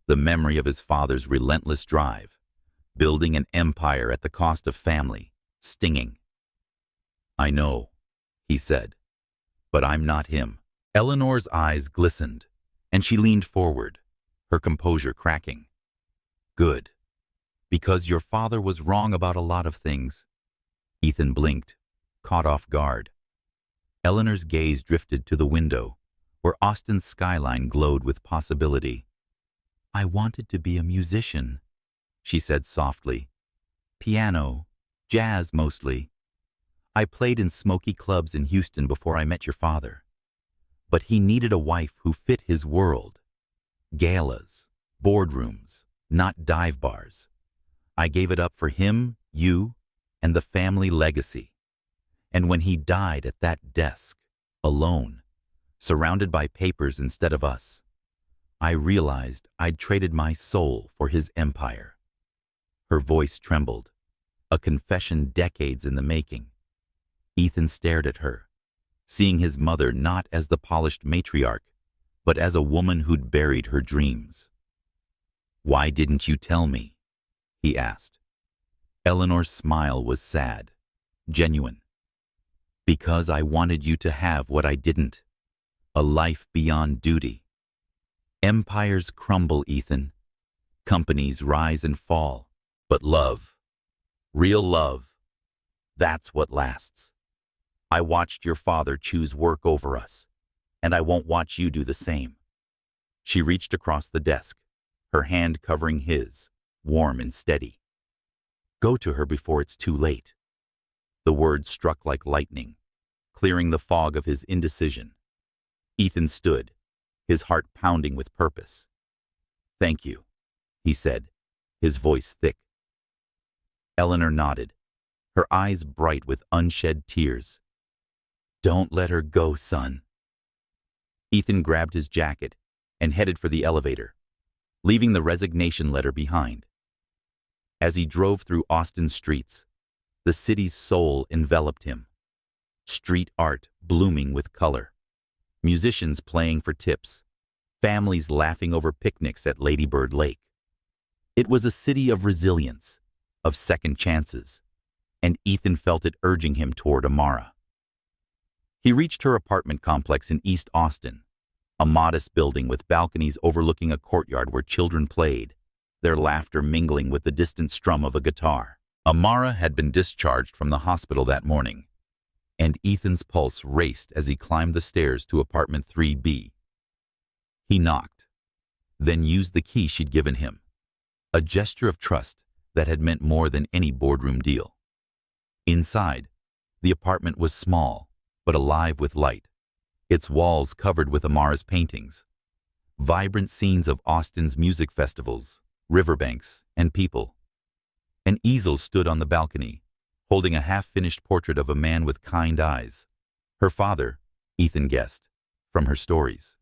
The memory of his father's relentless drive, building an empire at the cost of family, stinging. I know, he said, but I'm not him. Eleanor's eyes glistened, and she leaned forward, her composure cracking. Good. Because your father was wrong about a lot of things. Ethan blinked, caught off guard. Eleanor's gaze drifted to the window, where Austin's skyline glowed with possibility. I wanted to be a musician, she said softly. Piano, jazz mostly. I played in smoky clubs in Houston before I met your father. But he needed a wife who fit his world. Galas, boardrooms, not dive bars. I gave it up for him, you, and the family legacy. And when he died at that desk, alone, surrounded by papers instead of us, I realized I'd traded my soul for his empire. Her voice trembled, a confession decades in the making. Ethan stared at her, seeing his mother not as the polished matriarch, but as a woman who'd buried her dreams. Why didn't you tell me? He asked. Eleanor's smile was sad, genuine. Because I wanted you to have what I didn't, a life beyond duty. Empires crumble, Ethan. Companies rise and fall, but love, real love, that's what lasts. I watched your father choose work over us, and I won't watch you do the same. She reached across the desk, her hand covering his, warm and steady. Go to her before it's too late. The words struck like lightning, clearing the fog of his indecision. Ethan stood, his heart pounding with purpose. Thank you, he said, his voice thick. Eleanor nodded, her eyes bright with unshed tears. Don't let her go, son. Ethan grabbed his jacket and headed for the elevator, leaving the resignation letter behind. As he drove through Austin's streets, the city's soul enveloped him. Street art blooming with color, musicians playing for tips, families laughing over picnics at Lady Bird Lake. It was a city of resilience, of second chances, and Ethan felt it urging him toward Amara. He reached her apartment complex in East Austin, a modest building with balconies overlooking a courtyard where children played, their laughter mingling with the distant strum of a guitar. Amara had been discharged from the hospital that morning, and Ethan's pulse raced as he climbed the stairs to apartment 3B. He knocked, then used the key she'd given him, a gesture of trust that had meant more than any boardroom deal. Inside, the apartment was small, but alive with light, its walls covered with Amara's paintings, vibrant scenes of Austin's music festivals, riverbanks, and people. An easel stood on the balcony, holding a half-finished portrait of a man with kind eyes. Her father, Ethan guessed, from her stories.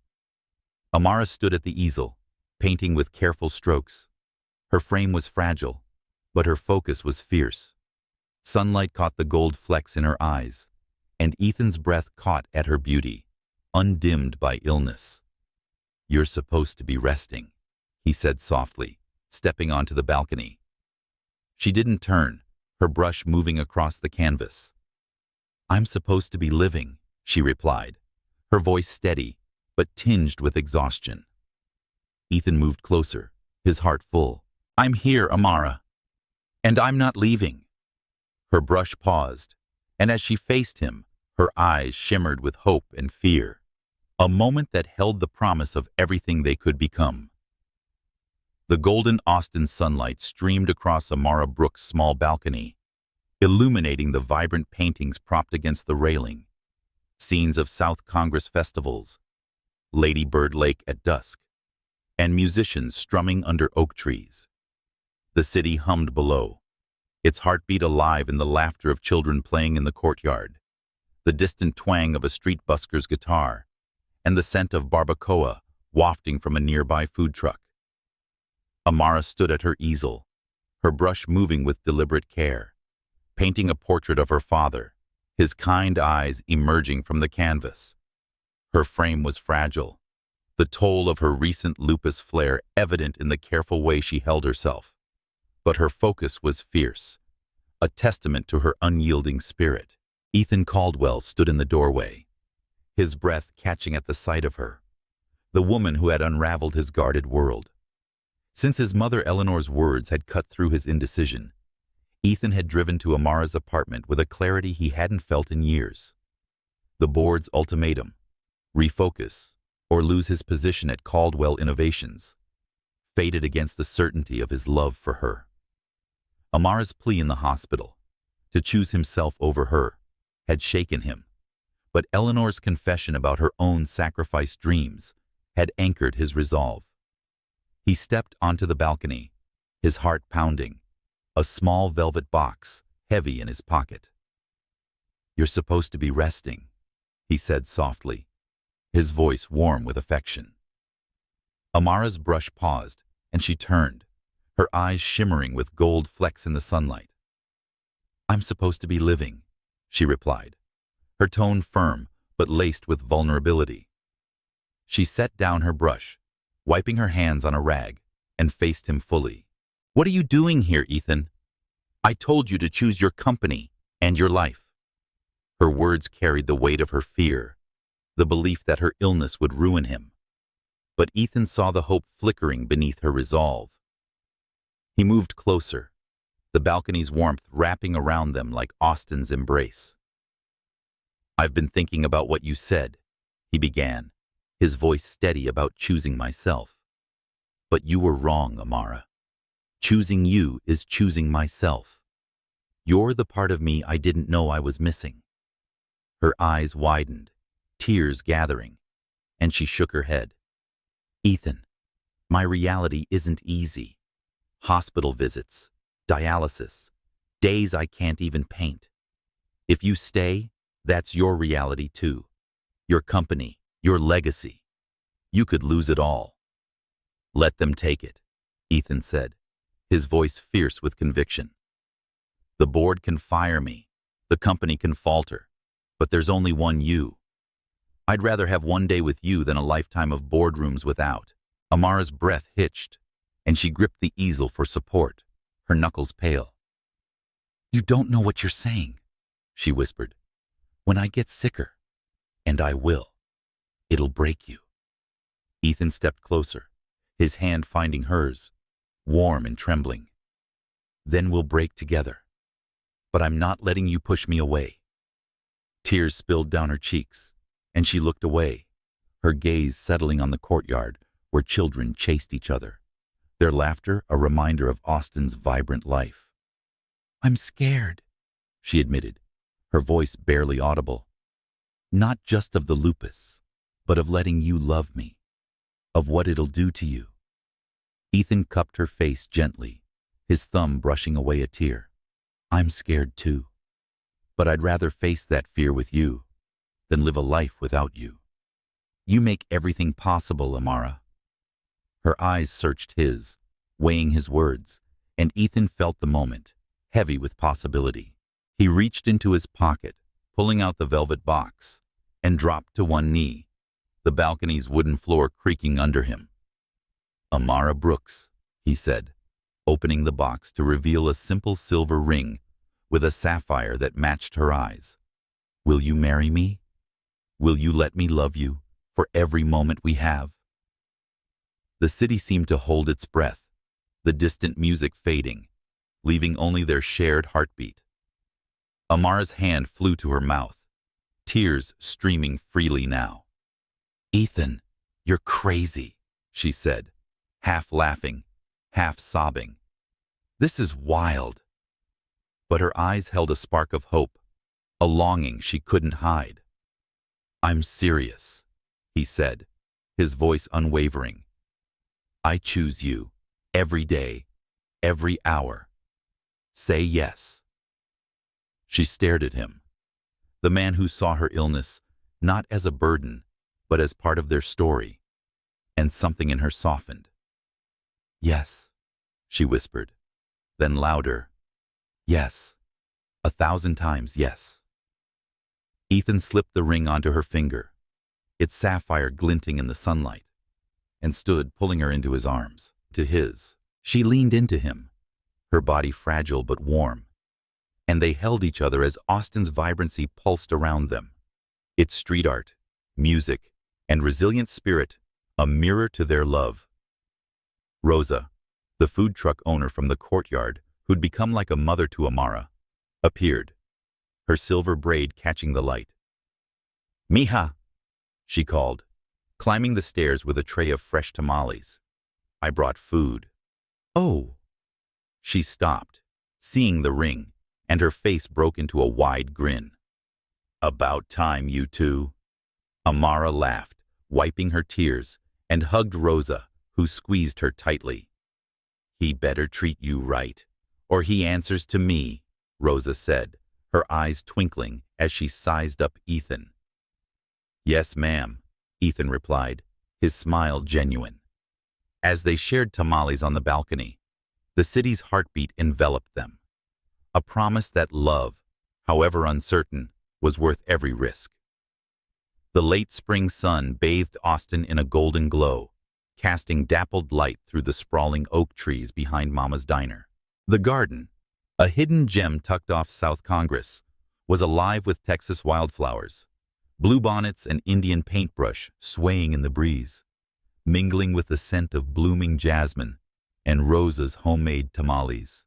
Amara stood at the easel, painting with careful strokes. Her frame was fragile, but her focus was fierce. Sunlight caught the gold flecks in her eyes, and Ethan's breath caught at her beauty, undimmed by illness. You're supposed to be resting, he said softly, stepping onto the balcony. She didn't turn, her brush moving across the canvas. I'm supposed to be living, she replied, her voice steady, but tinged with exhaustion. Ethan moved closer, his heart full. I'm here, Amara. And I'm not leaving. Her brush paused, and as she faced him, her eyes shimmered with hope and fear, a moment that held the promise of everything they could become. The golden Austin sunlight streamed across Amara Brooks' small balcony, illuminating the vibrant paintings propped against the railing, scenes of South Congress festivals, Lady Bird Lake at dusk, and musicians strumming under oak trees. The city hummed below, its heartbeat alive in the laughter of children playing in the courtyard, the distant twang of a street busker's guitar, and the scent of barbacoa wafting from a nearby food truck. Amara stood at her easel, her brush moving with deliberate care, painting a portrait of her father, his kind eyes emerging from the canvas. Her frame was fragile, the toll of her recent lupus flare evident in the careful way she held herself. But her focus was fierce, a testament to her unyielding spirit. Ethan Caldwell stood in the doorway, his breath catching at the sight of her, the woman who had unraveled his guarded world. Since his mother Eleanor's words had cut through his indecision, Ethan had driven to Amara's apartment with a clarity he hadn't felt in years. The board's ultimatum, refocus or lose his position at Caldwell Innovations, faded against the certainty of his love for her. Amara's plea in the hospital, to choose himself over her, had shaken him, but Eleanor's confession about her own sacrificed dreams had anchored his resolve. He stepped onto the balcony, his heart pounding, a small velvet box heavy in his pocket. "You're supposed to be resting," he said softly, his voice warm with affection. Amara's brush paused, and she turned, her eyes shimmering with gold flecks in the sunlight. "I'm supposed to be living," she replied, her tone firm but laced with vulnerability. She set down her brush, wiping her hands on a rag, and faced him fully. "What are you doing here, Ethan? I told you to choose your company and your life." Her words carried the weight of her fear, the belief that her illness would ruin him. But Ethan saw the hope flickering beneath her resolve. He moved closer, the balcony's warmth wrapping around them like Austen's embrace. "I've been thinking about what you said," he began, his voice steady about choosing myself. "But you were wrong, Amara. Choosing you is choosing myself. You're the part of me I didn't know I was missing." Her eyes widened, tears gathering, and she shook her head. "Ethan, my reality isn't easy. Hospital visits, dialysis, days I can't even paint. If you stay, that's your reality too. Your company, your legacy. You could lose it all." "Let them take it," Ethan said, his voice fierce with conviction. "The board can fire me, the company can falter, but there's only one you. I'd rather have one day with you than a lifetime of boardrooms without." Amara's breath hitched, and she gripped the easel for support, her knuckles pale. "You don't know what you're saying," she whispered. "When I get sicker, and I will, it'll break you." Ethan stepped closer, his hand finding hers, warm and trembling. "Then we'll break together. But I'm not letting you push me away." Tears spilled down her cheeks, and she looked away, her gaze settling on the courtyard where children chased each other, their laughter a reminder of Austen's vibrant life. "I'm scared," she admitted, her voice barely audible. "Not just of the lupus, but of letting you love me, of what it'll do to you." Ethan cupped her face gently, his thumb brushing away a tear. "I'm scared too, but I'd rather face that fear with you than live a life without you. You make everything possible, Amara." Her eyes searched his, weighing his words, and Ethan felt the moment, heavy with possibility. He reached into his pocket, pulling out the velvet box, and dropped to one knee, the balcony's wooden floor creaking under him. "Amara Brooks," he said, opening the box to reveal a simple silver ring with a sapphire that matched her eyes. "Will you marry me? Will you let me love you for every moment we have?" The city seemed to hold its breath, the distant music fading, leaving only their shared heartbeat. Amara's hand flew to her mouth, tears streaming freely now. "Ethan, you're crazy," she said, half laughing, half sobbing. "This is wild." But her eyes held a spark of hope, a longing she couldn't hide. "I'm serious," he said, his voice unwavering. "I choose you, every day, every hour. Say yes." She stared at him, the man who saw her illness not as a burden, but as part of their story, and something in her softened. "Yes," she whispered, then louder. Yes. 1,000 times yes. Ethan slipped the ring onto her finger, its sapphire glinting in the sunlight, and stood pulling her into his arms, to his. She leaned into him, her body fragile but warm, and they held each other as Austin's vibrancy pulsed around them. Its street art, music, and resilient spirit, a mirror to their love. Rosa, the food truck owner from the courtyard, who'd become like a mother to Amara, appeared, her silver braid catching the light. "Mija," she called, climbing the stairs with a tray of fresh tamales. "I brought food." "Oh." She stopped, seeing the ring, and her face broke into a wide grin. "About time, you two." Amara laughed, wiping her tears, and hugged Rosa, who squeezed her tightly. "He better treat you right, or he answers to me," Rosa said, her eyes twinkling as she sized up Ethan. "Yes, ma'am," Ethan replied, his smile genuine. As they shared tamales on the balcony, the city's heartbeat enveloped them, a promise that love, however uncertain, was worth every risk. The late spring sun bathed Austin in a golden glow, casting dappled light through the sprawling oak trees behind Mama's diner. The garden, a hidden gem tucked off South Congress, was alive with Texas wildflowers, bluebonnets and Indian paintbrush swaying in the breeze, mingling with the scent of blooming jasmine and Rosa's homemade tamales.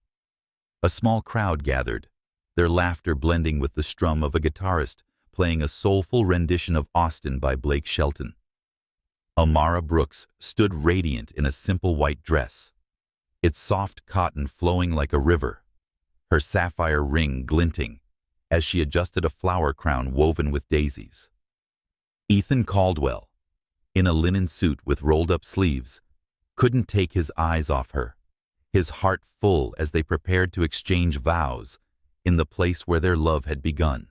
A small crowd gathered, their laughter blending with the strum of a guitarist playing a soulful rendition of Austin by Blake Shelton. Amara Brooks stood radiant in a simple white dress, its soft cotton flowing like a river, her sapphire ring glinting as she adjusted a flower crown woven with daisies. Ethan Caldwell, in a linen suit with rolled-up sleeves, couldn't take his eyes off her, his heart full as they prepared to exchange vows in the place where their love had begun.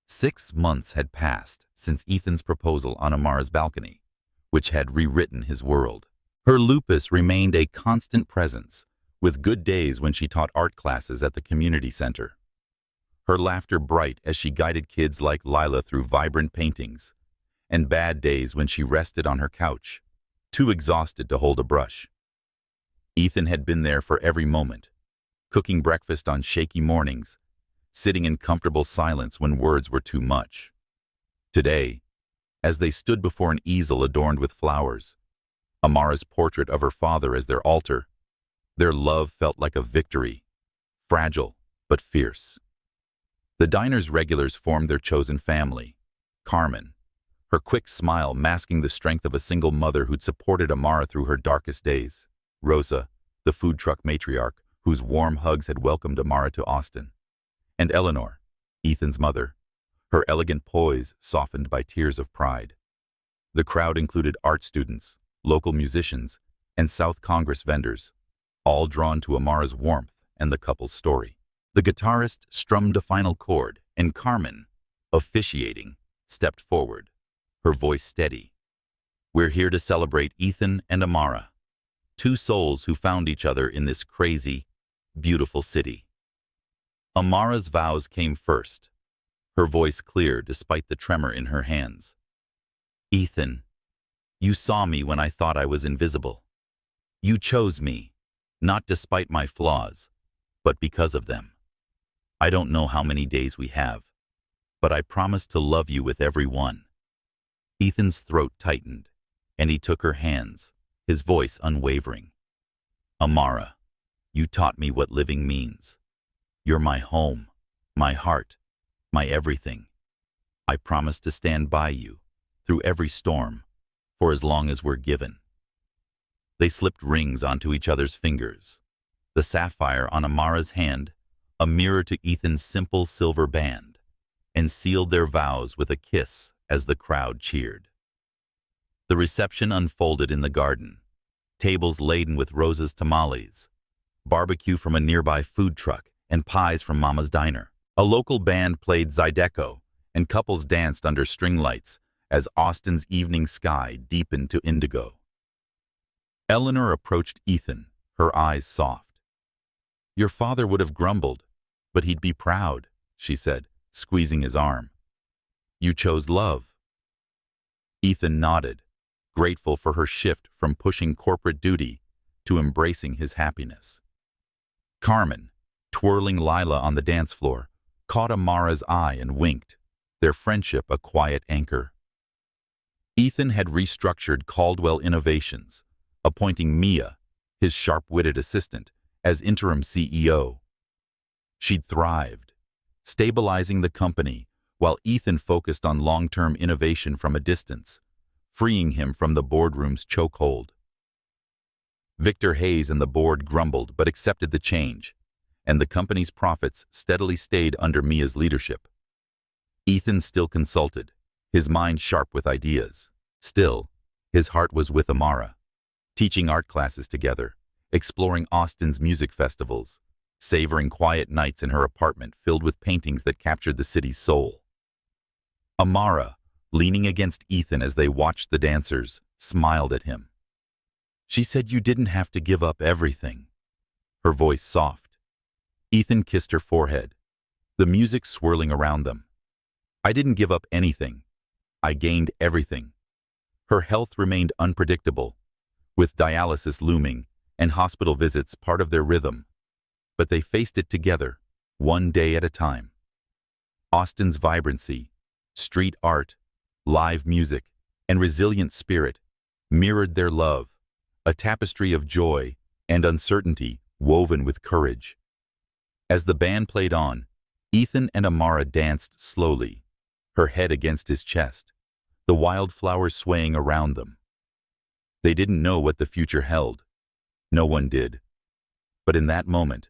6 months had passed since Ethan's proposal on Amara's balcony, which had rewritten his world. Her lupus remained a constant presence, with good days when she taught art classes at the community center. Her laughter bright as she guided kids like Lila through vibrant paintings, and bad days when she rested on her couch, too exhausted to hold a brush. Ethan had been there for every moment, cooking breakfast on shaky mornings, sitting in comfortable silence when words were too much. Today, as they stood before an easel adorned with flowers, Amara's portrait of her father as their altar, their love felt like a victory, fragile but fierce. The diner's regulars formed their chosen family. Carmen, her quick smile masking the strength of a single mother who'd supported Amara through her darkest days. Rosa, the food truck matriarch, whose warm hugs had welcomed Amara to Austin. And Eleanor, Ethan's mother, her elegant poise softened by tears of pride. The crowd included art students, local musicians, and South Congress vendors, all drawn to Amara's warmth and the couple's story. The guitarist strummed a final chord, and Carmen, officiating, stepped forward, her voice steady. "We're here to celebrate Ethan and Amara, two souls who found each other in this crazy, beautiful city." Amara's vows came first, her voice clear despite the tremor in her hands. "Ethan, you saw me when I thought I was invisible. You chose me, not despite my flaws, but because of them. I don't know how many days we have, but I promise to love you with every one." Ethan's throat tightened, and he took her hands, his voice unwavering. "Amara, you taught me what living means. You're my home, my heart, my everything. I promise to stand by you, through every storm, for as long as we're given." They slipped rings onto each other's fingers, the sapphire on Amara's hand, a mirror to Ethan's simple silver band, and sealed their vows with a kiss as the crowd cheered. The reception unfolded in the garden, tables laden with Rosa's tamales, barbecue from a nearby food truck, and pies from Mama's diner. A local band played Zydeco, and couples danced under string lights as Austin's evening sky deepened to indigo. Eleanor approached Ethan, her eyes soft. Your father would have grumbled, but he'd be proud, she said, squeezing his arm. You chose love. Ethan nodded, grateful for her shift from pushing corporate duty to embracing his happiness. Carmen, twirling Lila on the dance floor, caught Amara's eye and winked, their friendship a quiet anchor. Ethan had restructured Caldwell Innovations, appointing Mia, his sharp-witted assistant, as interim CEO. She'd thrived, stabilizing the company while Ethan focused on long-term innovation from a distance, freeing him from the boardroom's chokehold. Victor Hayes and the board grumbled but accepted the change, and the company's profits steadily stayed under Mia's leadership. Ethan still consulted, his mind sharp with ideas. Still, his heart was with Amara, teaching art classes together, exploring Austin's music festivals, savoring quiet nights in her apartment filled with paintings that captured the city's soul. Amara, leaning against Ethan as they watched the dancers, smiled at him. She said you didn't have to give up everything. Her voice soft. Ethan kissed her forehead, the music swirling around them. I didn't give up anything. I gained everything. Her health remained unpredictable, with dialysis looming and hospital visits part of their rhythm. But they faced it together, one day at a time. Austin's vibrancy, street art, live music, and resilient spirit mirrored their love, a tapestry of joy and uncertainty woven with courage. As the band played on, Ethan and Amara danced slowly, her head against his chest, the wildflowers swaying around them. They didn't know what the future held. No one did. But in that moment,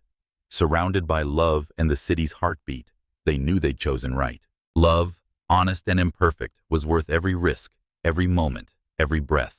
surrounded by love and the city's heartbeat, they knew they'd chosen right. Love, honest and imperfect, was worth every risk, every moment, every breath.